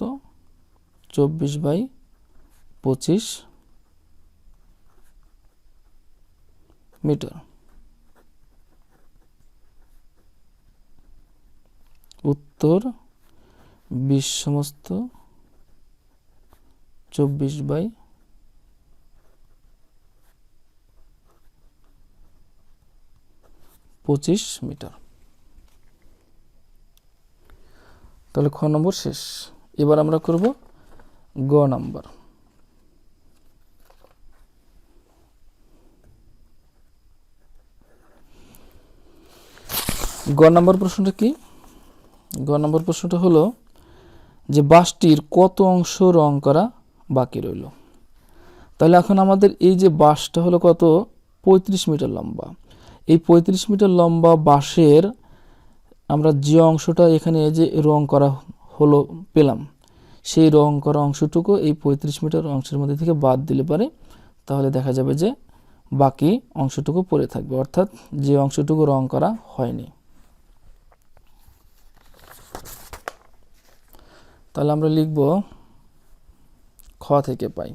24/25 মিটার। উত্তর 20 সমস্ত 24/25 মিটার। তাহলে খ নম্বর শেষ। এবার আমরা করব গ নাম্বার। গ নম্বর প্রশ্নটা কি? গ নম্বর প্রশ্নটা হলো যে বাসটির কত অংশ রং করা বাকি রইল। তাহলে এখন আমাদের এই যে বাসটা হলো কত, 35 মিটার লম্বা। এই 35 মিটার লম্বা বাসের আমরা যে অংশটা এখানে যে রং করা হলো পেলাম, সেই রং করা অংশটুকু এই 35 মিটার অংশের মধ্যে থেকে বাদ দিলে পারে, তাহলে দেখা যাবে যে বাকি অংশটুকু পড়ে থাকবে, অর্থাৎ যে অংশটুকু রং করা হয়নি। তাহলে আমরা লিখব খ থেকে পাই।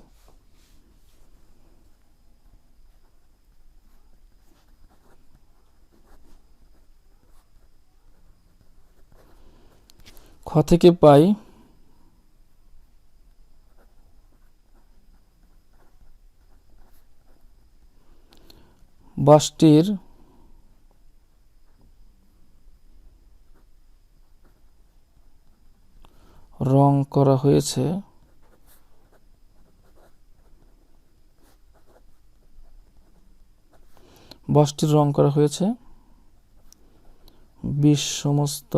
খ থেকে পাই বাসটির রং করা হয়েছে বাসটির রং করা হয়েছে 20 সমস্ত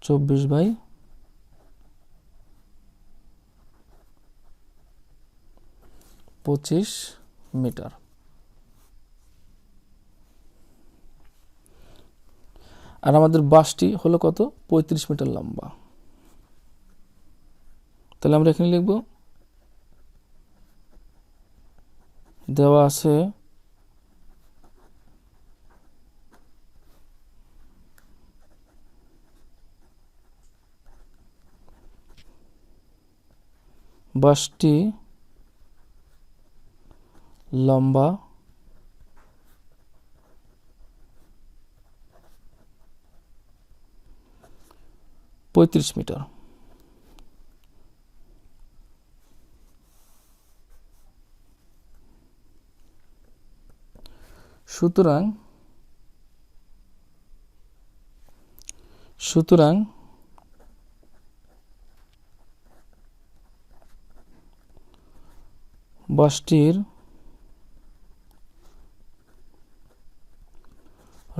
24/25 মিটার। আর আমাদের বাসটি হলো কত, 35 মিটার লম্বা। তাহলে আমরা এখানে লিখব, দেওয়া আছে বাসটি লম্বা 35 মিটার। সুতরাং বাসটির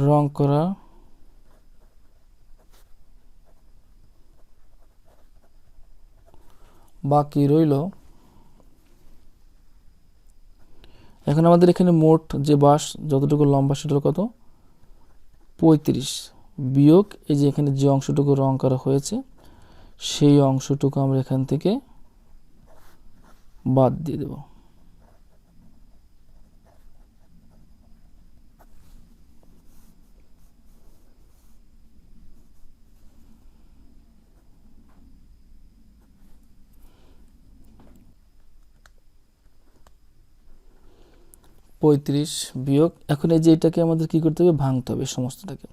রং করা বাকি রইল। এখন আমাদের এখানে মোট যে বাস যতটুকু লম্বা সেটা কত, 35 বিয়োগ এই যে এখানে যে অংশটুকু রং করা হয়েছে সেই অংশটুকু আমরা এখান থেকে বাদ দিয়ে দেব। পঁয়ত্রিশ বিয়োগ, এখন এই যে এটাকে আমাদের কি করতে হবে, ভাঙতে হবে সমস্তটাকে।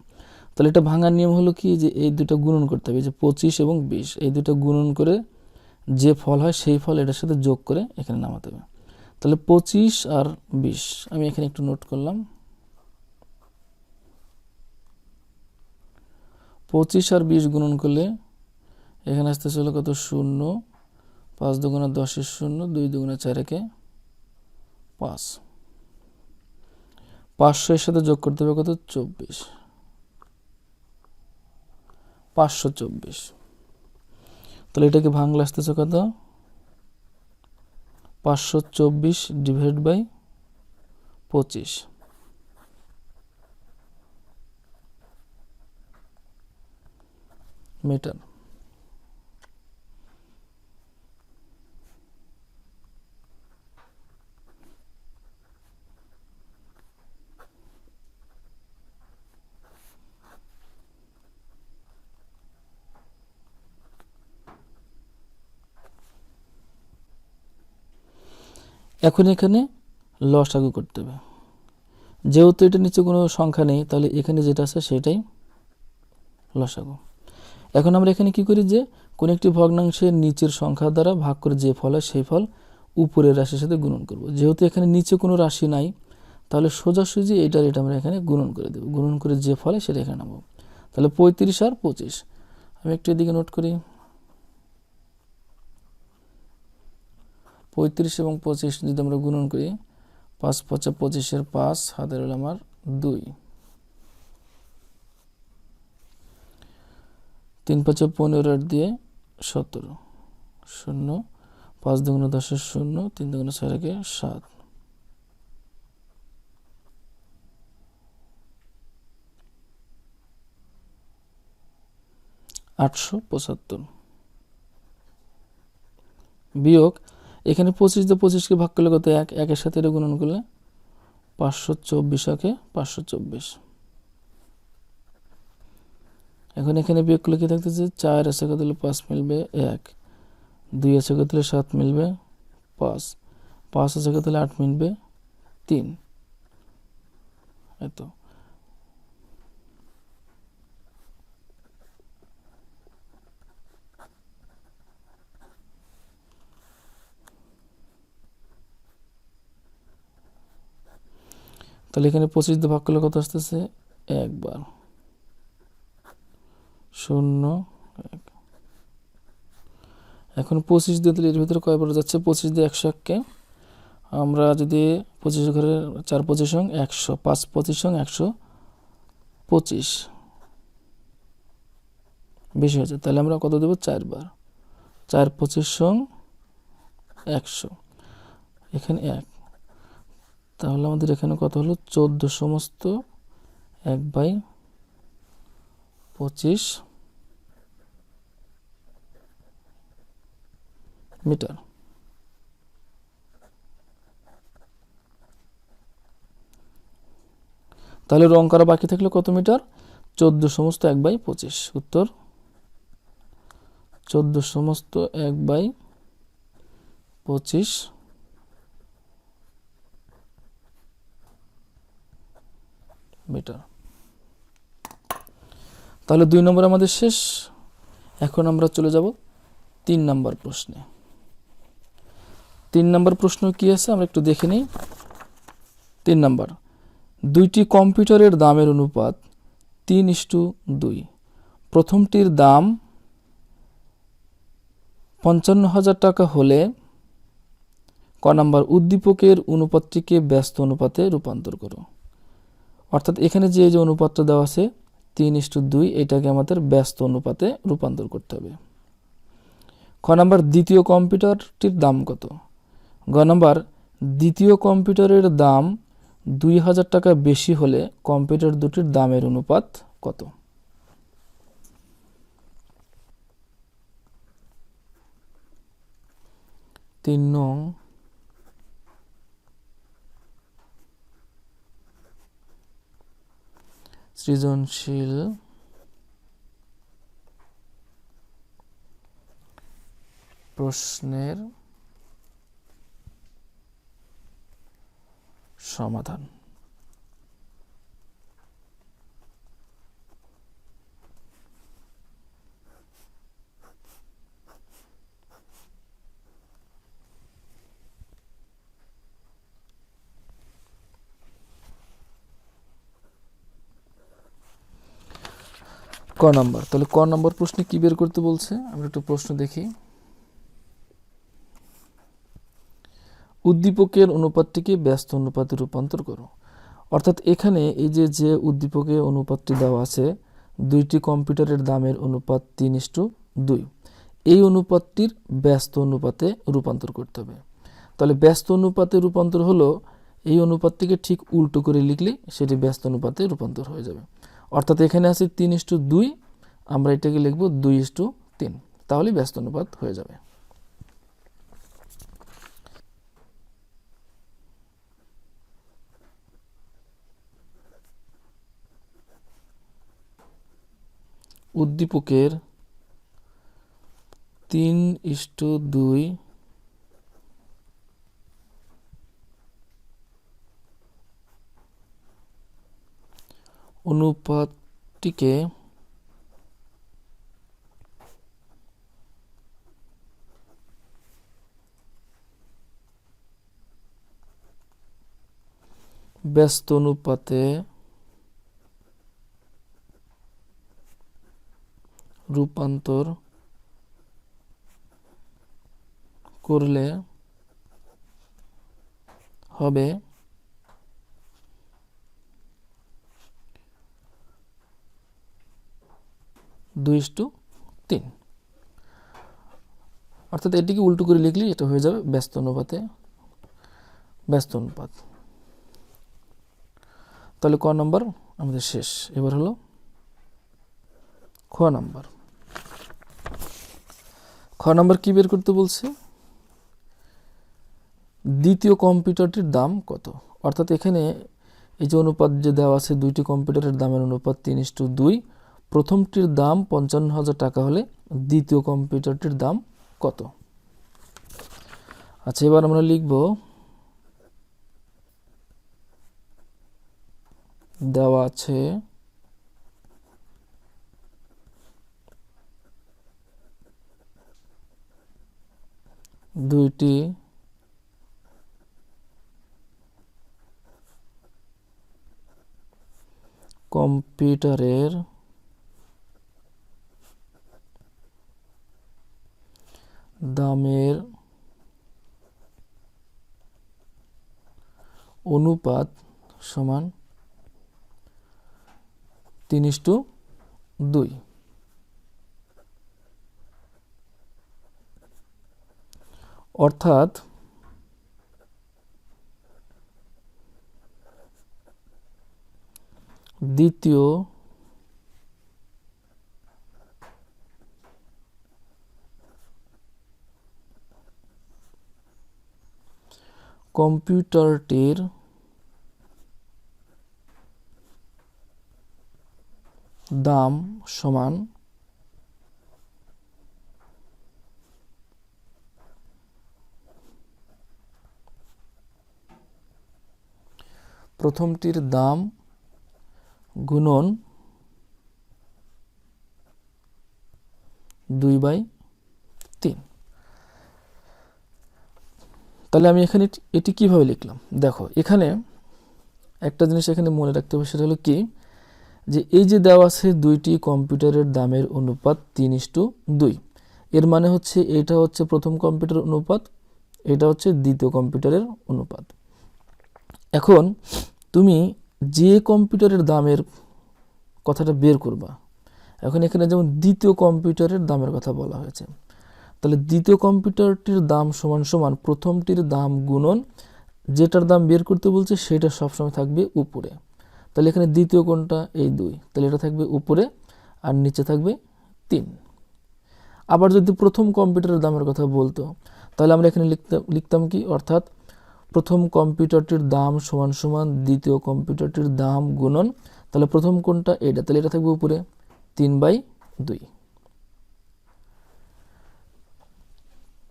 তাহলে এটা ভাঙার নিয়ম হলো কি, যে এই দুটো গুণন করতে হবে, যে 25 এবং 20 এই দুটো গুণন করে যে ফল হয় সেই ফল এটার সাথে যোগ করে এখানে নামাতে হবে। তাহলে 25 আর 20 আমি এখানে একটু নোট করলাম। 25 আর 20 গুণন করলে এখানে আসতেছে হলো কত, 0, 5 দুগুণে 10 এর 0, 2 দুগুণে 4 একে 5, 500 এর সাথে যোগ করতে হবে কত, 24, 524। তাহলে এটাকে ভাঙলে আসতেছে কত, 524 ডিভাইড বাই 25 মিটার। এখন এখানে লসাগু করতে হবে। যেহেতু এটা নিচে কোনো সংখ্যা নেই, তাহলে এখানে যেটা আছে সেটাই লসাগু। এখন আমরা এখানে কি করি, যে কোন একটি ভগ্নাংশের নিচের সংখ্যা দ্বারা ভাগ করে যে ফল হয় সেই ফল উপরের রাশির সাথে গুণন করব। যেহেতু এখানে নিচে কোনো রাশি নাই, তাহলে সোজাসুজি এটা আমরা এখানে গুণন করে দেব। গুণন করে যে ফল হয় সেটা এখানে নেব। তাহলে 35 আর 25, আমি একটু এদিকে নোট করি। 35 এবং 25 যদি আমরা গুণন করি, 5 5 25 5, হাতের হলো আমার 2, 3 5 15 8 দিয়ে 17, 0, 5 দুগুণে 10 এর 0, 3 দুগুণে 4 একে 7, 875 বিয়োগ এখানে 25 দিয়ে 25কে ভাগ করলে কত, 1, 1 এর সাথে এটা গুণন করলে 524 কে 524। এখন এখানে বিয়োগ করলে কি থাকতেছে, 4 আছে কত হলে 5 মিলবে 1, 2 আছে কত হলে 7 মিলবে 5, 5 আছে কত হলে 8 মিলবে 3। এত তাহলে এখানে 25 দিয়ে ভাগ করলে কত আসতেছে, 1 বার 0 1। এখন 25 দিয়ে তাহলে এর ভিতরে কয়বার যাচ্ছে, 25 দিয়ে 101 কে আমরা যদি 25 ঘরে 4 25 100, 5 25 125 বেশি হয়েছে, তাহলে আমরা কত দেব, 4 বার, 4 25 100, এখানে 1, তাহলে আমাদের এখানে কত হলো, 14 সমস্ত 1/25 মিটার। তাহলে রং করা বাকি থাকলে কত মিটার, 14 সমস্ত 1/25। উত্তর 14 সমস্ত 1/25 মিটার। তাহলে 2 নম্বর আমাদের শেষ। এখন আমরা চলে যাব 3 নম্বর প্রশ্নে। 3 নম্বর প্রশ্ন কি আছে আমরা একটু দেখে নিই। 3 নম্বর, দুইটি কম্পিউটারের দামের অনুপাত 3:2। প্রথমটির দাম 55,000 টাকা হলে ক নাম্বার, উদ্দীপকের অনুপাতটিকে ব্যস্ত অনুপাতে রূপান্তর করো। অর্থাৎ এখানে যে অনুপাতটা দেওয়া আছে 3:2, এটাকে আমাদের ব্যস্ত অনুপাতে রূপান্তর করতে হবে। খ নাম্বার, দ্বিতীয় কম্পিউটারটির দাম কত। গ নাম্বার, দ্বিতীয় কম্পিউটারের দাম 2,000 টাকা বেশি হলে কম্পিউটার দুটির দামের অনুপাত কত। 3 নং সৃজনশীল প্রশ্নের সমাধান। ক নাম্বার। তাহলে ক নাম্বার প্রশ্নে কি বের করতে বলছে, আমরা একটু প্রশ্ন দেখি। উদ্দীপকের অনুপাতটিকে ব্যস্ত অনুপাতে রূপান্তর করো। অর্থাৎ এখানে এই যে উদ্দীপকের অনুপাতটি দেওয়া আছে, দুইটি কম্পিউটারের দামের অনুপাত 3:2, এই অনুপাতটির ব্যস্ত অনুপাতে রূপান্তর করতে হবে। তাহলে ব্যস্ত অনুপাতে রূপান্তর হলো এই অনুপাতটিকে ঠিক উল্টো করে লিখলে সেটি ব্যস্ত অনুপাতে রূপান্তর হয়ে যাবে। অর্থাৎ এখানে আছে 3:2, আমরা এটাকে লিখব 2:3, তাহলে ব্যস্ত অনুপাত হয়ে যাবে। উদ্দীপকের 3:2 অনুপাতটিকে ব্যস্ত অনুপাতে রূপান্তর করলে হবে 2:3। অর্থাৎ এটিকে উল্টো করে লিখলে এটা হয়ে যাবে ব্যস্ত অনুপাত। তাহলে ক নম্বর আমাদের শেষ। এবার হলো খ নাম্বার। খ নাম্বার কি বের করতে বলছে, দ্বিতীয় কম্পিউটারটির দাম কত। অর্থাৎ এখানে এই যে অনুপাত যে দেওয়া আছে, দুইটি কম্পিউটারের দামের অনুপাত 3:2, প্রথমটির দাম 55,000 টাকা হলে দ্বিতীয় কম্পিউটারটির দাম কত। আচ্ছা, এবার আমরা লিখব দেওয়া আছে দুইটি কম্পিউটারের দামের অনুপাত সমান 3:2। অর্থাৎ দ্বিতীয় কম্পিউটারটির দাম সমান প্রথমটির দাম গুণন 2/3। তাহলে আমি এখানে এটি কিভাবে লিখলাম, দেখো এখানে একটা জিনিস এখানে মনে রাখতে হবে, সেটা হলো কি, যে এই যে দেওয়া আছে দুইটি কম্পিউটারের দামের অনুপাত 3:2, এর মানে হচ্ছে এটা হচ্ছে প্রথম কম্পিউটারের অনুপাত, এটা হচ্ছে দ্বিতীয় কম্পিউটারের অনুপাত। এখন তুমি যে কম্পিউটারের দামের কথাটা বের করবা, এখন এখানে যেমন দ্বিতীয় কম্পিউটারের দামের কথা বলা হয়েছে, তাহলে দ্বিতীয় কম্পিউটারটির দাম সমান সমান প্রথমটির দাম গুণন যেটার দাম বের করতে বলছে সেটা সবসময় থাকবে উপরে। তাহলে এখানে দ্বিতীয় কোনটা, এই 2, তাহলে এটা থাকবে উপরে আর নিচে থাকবে 3। আবার যদি প্রথম কম্পিউটারের দামের কথা বলতো, তাহলে আমরা এখানে লিখতাম কি, অর্থাৎ প্রথম কম্পিউটারটির দাম সমান সমান দ্বিতীয় কম্পিউটারটির দাম গুণন, তাহলে প্রথম কোনটা, এটা, তাহলে এটা থাকবে উপরে 3/2।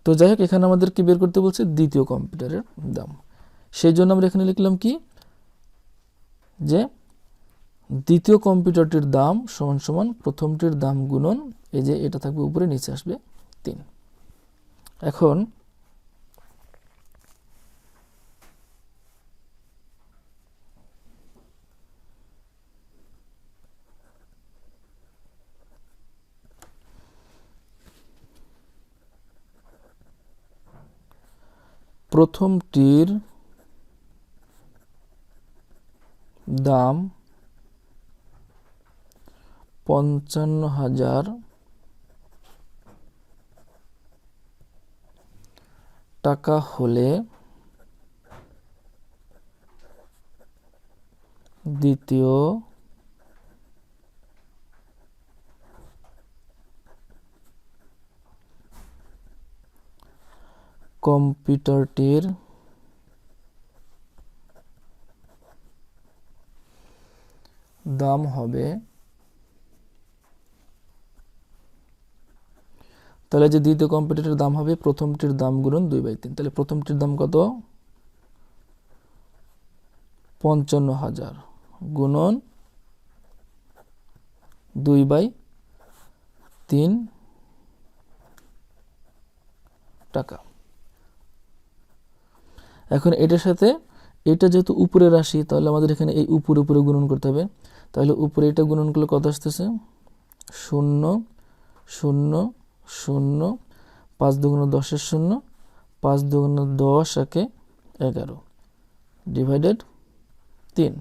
তো যাই হোক, এখানে আমাদের কি বের করতে বলছে, দ্বিতীয় কম্পিউটারের দাম। সেই জন্য আমরা এখানে লিখলাম কি, যে দ্বিতীয় কম্পিউটারটির দাম সমান সমান প্রথমটির দাম গুণন, এই যে এটা থাকবে উপরে, নিচে আসবে 3। এখন প্রথমটির দাম 55,000 টাকা হলে দ্বিতীয় কম্পিউটারটির দাম হবে, তাহলে যে দ্বিতীয় কম্পিউটারের দাম হবে প্রথমটির দাম গুণন 2/3। তাহলে প্রথমটির দাম কত? 55,000 গুণন 2/3 টাকা। এখন এটার সাথে এটা যেহেতু উপরে রাশি, তাহলে আমাদের এখানে এই উপরে উপরে গুণন করতে হবে। তাহলে উপরে এটা গুণন করলে কত আসতেছে? 0 0 0, 5 দুগুণ 10-এর 0, 5 দুগুণ 10 একে 11 ডিভাইডেড 3।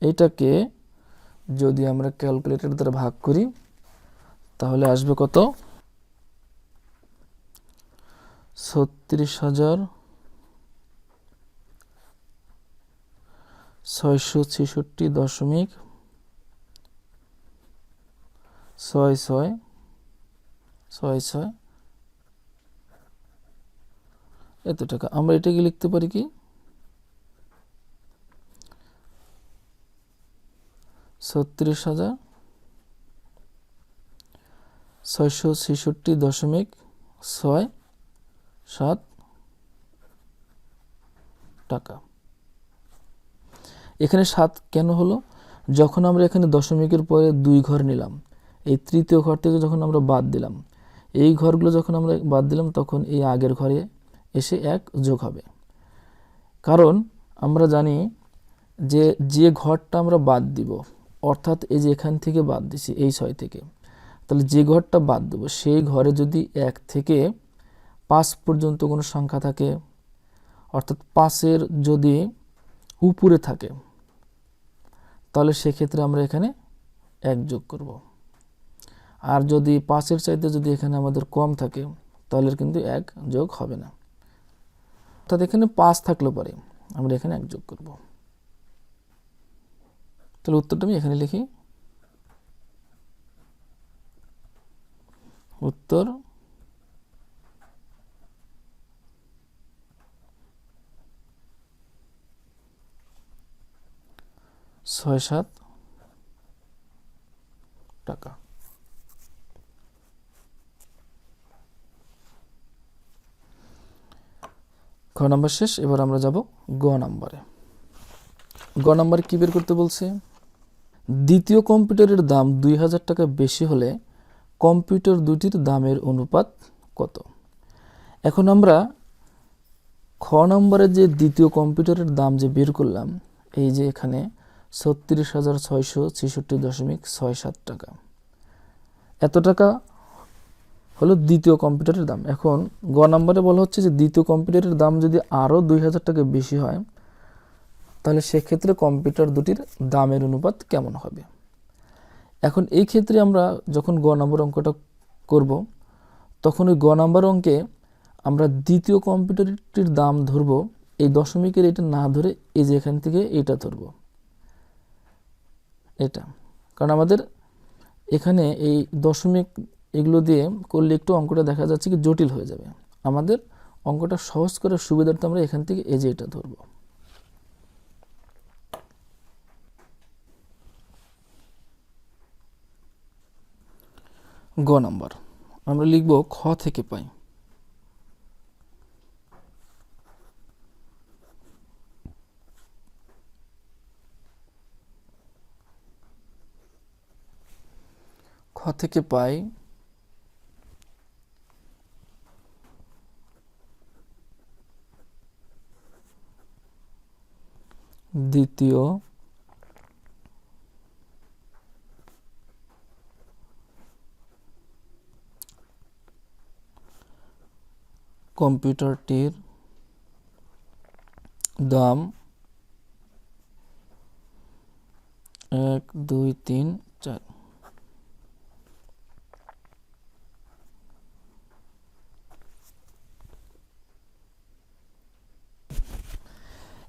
এটাকে যদি আমরা ক্যালকুলেটর দ্বারা ভাগ করি তাহলে আসবে কত? 36,666.6666 এত টাকা। আমরা এটাকে লিখতে পারি কি 36,666.67 টাকা। এখানে 7 কেন হলো? যখন আমরা এখানে দশমিকের পরে 2 ঘর নিলাম, এই তৃতীয় ঘর থেকে যখন আমরা বাদ দিলাম, এই ঘরগুলো যখন আমরা বাদ দিলাম তখন এই আগের ঘরে এসে 1 যোগ হবে। কারণ আমরা জানি যে যে ঘরটা আমরা বাদ দিব, অর্থাৎ এই যে এখান থেকে বাদ দিছি এই 6 থেকে, তাহলে যে ঘরটা বাদ দেব সেই ঘরে যদি 1 থেকে 5 পর্যন্ত কোনো সংখ্যা থাকে, অর্থাৎ 5-এর যদি উপরে থাকে, তাহলে সেক্ষেত্রে আমরা এখানে 1 যোগ করব। আর যদি 5-এর চাইতে যদি এখানে আমাদের কম থাকে তাহলে কিন্তু 1 যোগ হবে না। অর্থাৎ এখানে 5 থাকলে পরে আমরা এখানে 1 যোগ করব। তাহলে উত্তরটা আমি এখানে লিখি। উত্তর 6-7 টাকা। খ নাম্বার শেষ। এবার আমরা যাব গ নাম্বারে। গ নাম্বারে কি বের করতে বলছে? দ্বিতীয় কম্পিউটারের দাম 2,000 টাকা বেশি হলে কম্পিউটার দুটির দামের অনুপাত কত? এখন আমরা খ নম্বরে যে দ্বিতীয় কম্পিউটারের দাম যে বের করলাম, এই যে এখানে 36,666.67 টাকা, এত টাকা হলো দ্বিতীয় কম্পিউটারের দাম। এখন গ নম্বরে বলা হচ্ছে যে দ্বিতীয় কম্পিউটারের দাম যদি আরও 2,000 টাকা বেশি হয় তাহলে সেক্ষেত্রে কম্পিউটার দুটির দামের অনুপাত কেমন হবে? এখন এই ক্ষেত্রে আমরা যখন গ নম্বর অঙ্কটা করব তখন ওই গ নম্বর অঙ্কে আমরা দ্বিতীয় কম্পিউটারটির দাম ধরব, এই দশমিকের এটা না ধরে এই যে এখান থেকে এটা ধরব, এটা। কারণ আমাদের এখানে এই দশমিক এগুলো দিয়ে করলে একটু অঙ্কটা দেখা যাচ্ছে কি জটিল হয়ে যাবে। আমাদের অঙ্কটা সহজ করার সুবিধার্থে আমরা এখান থেকে এই যে এটা ধরব। গ নম্বর আমরা লিখব খ থেকে পাই। খ থেকে পাই দ্বিতীয় কম্পিউটারটির দাম 1 2 3 4।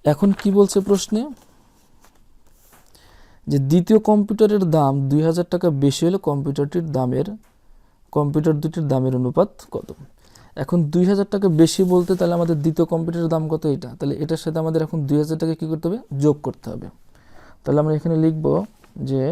এখন কি বলছে প্রশ্নে, যে দ্বিতীয় কম্পিউটারের দাম 2000 টাকা বেশি হলে কম্পিউটার দুটির দামের অনুপাত কত। এখন 2000 টাকা বেশি বলতে তাহলে আমাদের দ্বিতীয় কম্পিউটারের দাম কত, এটা, তাহলে এটার সাথে আমাদের এখন 2000 টাকা কী করতে হবে, যোগ করতে হবে। তাহলে আমরা এখানে লিখব যে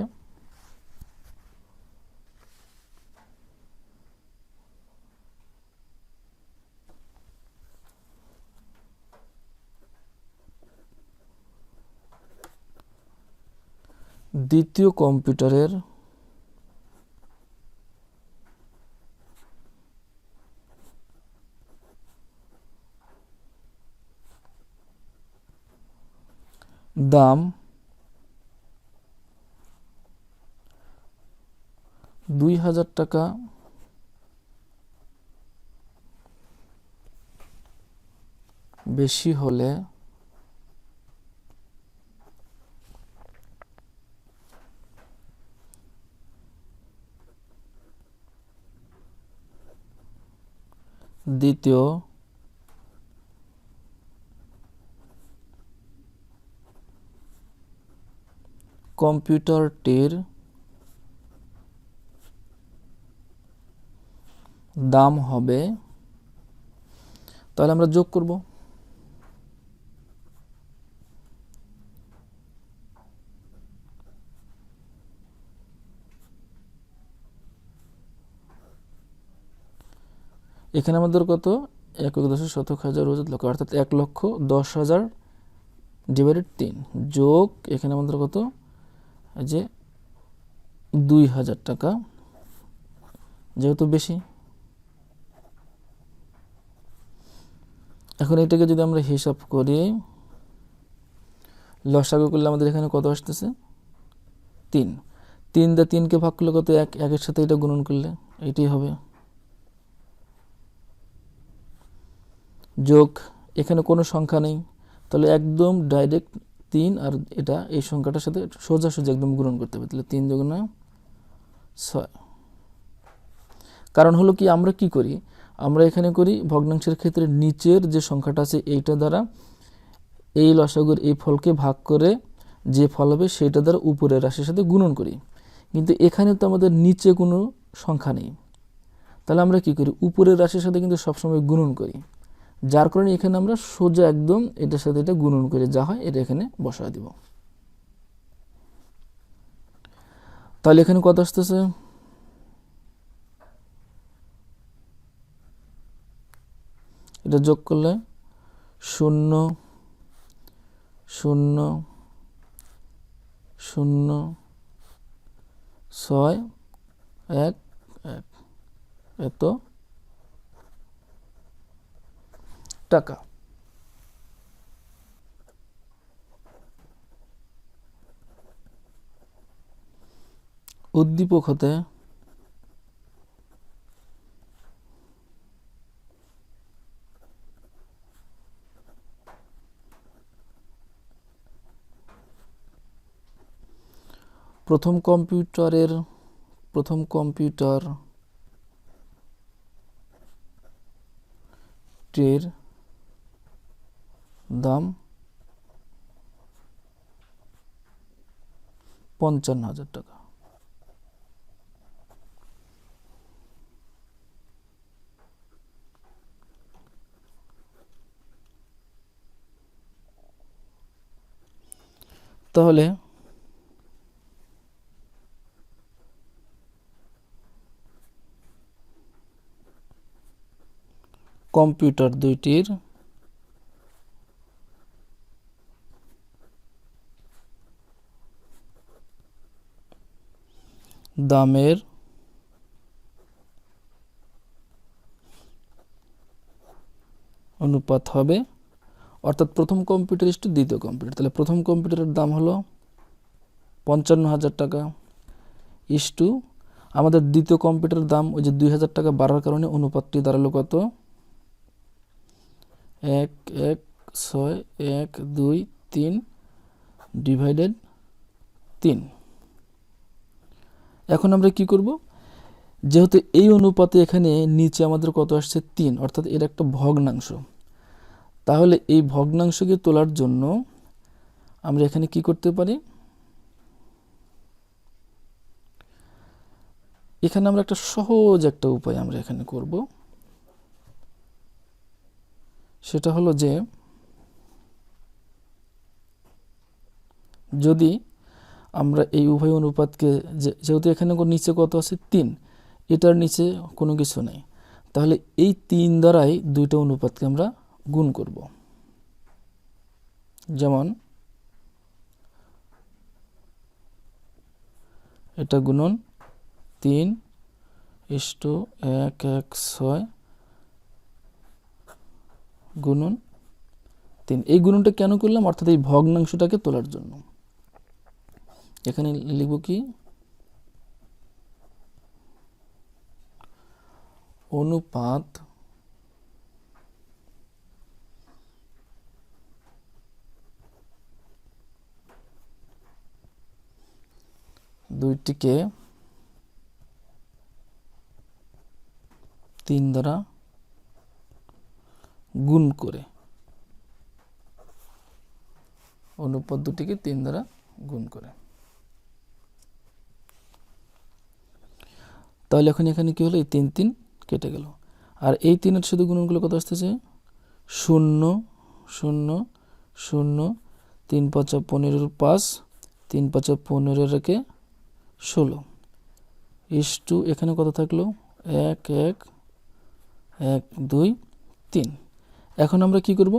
দ্বিতীয় কম্পিউটারের দাম 2000 টাকা বেশি হলে দ্বিতীয় কম্পিউটারটির দাম হবে, তাহলে আমরা যোগ করব। এখানে আমাদের কত, 1,10,000 অর্থাৎ 1,10,000 ডিভাইডেড 3 যোগ এখানে আমাদের কত, যে 2000 টাকা, যেহেতু বেশি। এখন এটাকে যদি আমরা হিসাব করি, লসাগু করলে আমাদের এখানে কত আসতেছে, 3 3 দিয়ে 3কে ভাগ করলে কত, 1 1-এর সাথে এটা গুণন করলে এইটাই হবে, যোগ এখানে কোনো সংখ্যা নেই, তাহলে একদম ডাইরেক্ট 3 আর এটা এই সংখ্যাটার সাথে সোজাসুজি একদম গুণন করতে হবে, তাহলে 3 × 6। কারণ হলো কি, আমরা কি করি, আমরা এখানে করি ভগ্নাংশের ক্ষেত্রে নিচের যে সংখ্যাটা আছে এইটা দ্বারা এই লসাগুর এই ফলকে ভাগ করে যে ফল হবে সেটা দ্বারা উপরের রাশির সাথে গুণন করি, কিন্তু এখানে তো আমাদের নিচে কোনো সংখ্যা নেই, তাহলে আমরা কি করি, উপরের রাশির সাথে কিন্তু সবসময় গুণন করি, যার কারণে এখানে আমরা সোজা একদম এটার সাথে এটা গুণন করে যা হয় এটা এখানে বসায় দিব। তাহলে এখানে কত আসতেছে, এটা যোগ করলে 0 0 0 6 1 1 এত টাকা। উদ্দীপক হতে প্রথম কম্পিউটারটির দাম 55,000 টাকা। তাহলে কম্পিউটার দুইটির দামের অনুপাত হবে, অর্থাৎ প্রথম কম্পিউটার ইস টু দ্বিতীয় কম্পিউটার, তাহলে প্রথম কম্পিউটারের দাম হলো 55,000 টাকা ইস টু আমাদের দ্বিতীয় কম্পিউটারের দাম ওই যে 2000 টাকা বাড়ার কারণে অনুপাতটি দাঁড়ালো কত, 1 1 6 1 2 3 ডিভাইডেড 3। এখন আমরা কি করব, যেহেতু এই অনুপাতে এখানে নিচে আমাদের কত আসছে 3, অর্থাৎ এর একটা ভগ্নাংশ, তাহলে এই ভগ্নাংশকে তোলার জন্য আমরা এখানে কি করতে পারি, এখানে আমরা একটা সহজ একটা উপায় আমরা এখানে করব। সেটা হলো যে যদি আমরা এই উভয় অনুপাতকে, যেহেতু এখানে নিচে কত আছে 3, এটার নিচে কোনো কিছু নেই, তাহলে এই 3 দ্বারাই দুইটা অনুপাতকে আমরা গুণ করব। যেমন এটা গুণন 3:1:6 গুণন 3। এই গুণনটা কেন করলাম, অর্থাৎ এই ভগ্নাংশটাকে তোলার জন্য। এখানে লিখব কি, অনুপাত দুইটিকে 3 দ্বারা গুণ করে, অনুপাত দুটিকে 3 দ্বারা গুণ করে। তাহলে এখন এখানে কি হলো, এই 3 3 কেটে গেল, আর এই 3-এর শুধু গুণনগুলো কত আসতেছে, 0 0 0, 3 5 15 5, 3 5 15 রেখে 16 ইস্টু এখানে কত থাকলো, 1 1 1 2 3। এখন আমরা কি করব,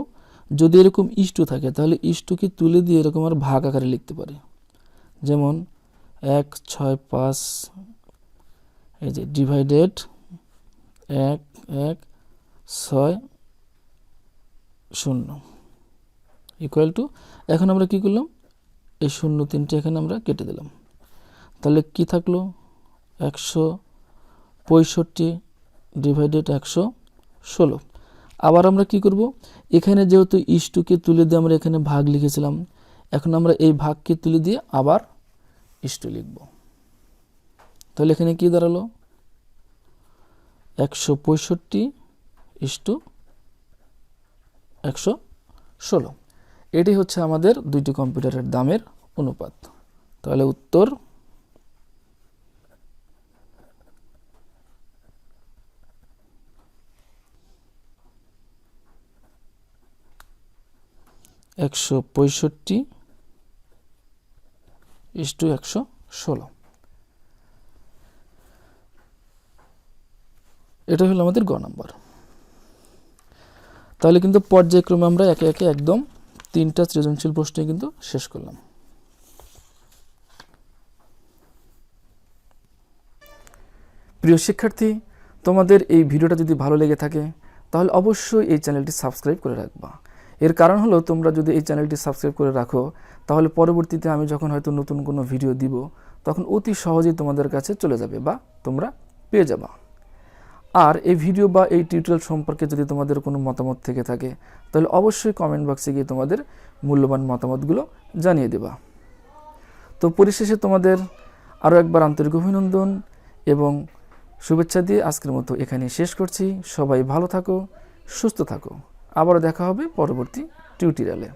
যদি এরকম ইস্টু থাকে তাহলে ইস্টুকে তুলে দিয়ে এরকম আর ভাগ আকারে লিখতে পারি। যেমন 1 6 5, এই যে ডিভাইডেড 1 1 6 0 ইকুয়াল টু, এখন আমরা কি করলাম, এই 0 3টে এখানে আমরা কেটে দিলাম, তাহলে কি থাকলো, 165 ডিভাইডেড 116। আবার আমরা কি করব, এখানে যেহেতু ইস্টুকে তুলে দিয়ে আমরা এখানে ভাগ লিখেছিলাম, এখন আমরা এই ভাগকে তুলে দিয়ে আবার ইস্টু লিখব। তাহলে এখানে কি দাঁড়ালো, 165:116। এটি হচ্ছে আমাদের দুইটি কম্পিউটারের দামের অনুপাত। তাহলে উত্তর 165:116। এটা হলো আমাদের গ নাম্বার। তাহলে কিন্তু পর্যায়ক্রমে আমরা একে একে একদম 3টা সৃজনশীল প্রশ্ন কিন্তু শেষ করলাম। প্রিয় শিক্ষার্থী, তোমাদের এই ভিডিওটা যদি ভালো লেগে থাকে তাহলে অবশ্যই এই চ্যানেলটি সাবস্ক্রাইব করে রাখবা। এর কারণ হলো, তোমরা যদি এই চ্যানেলটি সাবস্ক্রাইব করে রাখো তাহলে পরবর্তীতে আমি যখন হয়তো নতুন কোনো ভিডিও দিব তখন অতি সহজেই তোমাদের কাছে চলে যাবে বা তোমরা পেয়ে যাবা। আর এই ভিডিও বা এই টিউটোরিয়াল সম্পর্কে যদি তোমাদের কোনো মতামত থেকে থাকে তাহলে অবশ্যই কমেন্ট বক্সে গিয়ে তোমাদের মূল্যবান মতামতগুলো জানিয়ে দেবা। তো পরিশেষে তোমাদের আরও একবার আন্তরিক অভিনন্দন এবং শুভেচ্ছা দিয়ে আজকের মতো এখানেই শেষ করছি। সবাই ভালো থাকো, সুস্থ থাকো। আবারও দেখা হবে পরবর্তী টিউটোরিয়ালে।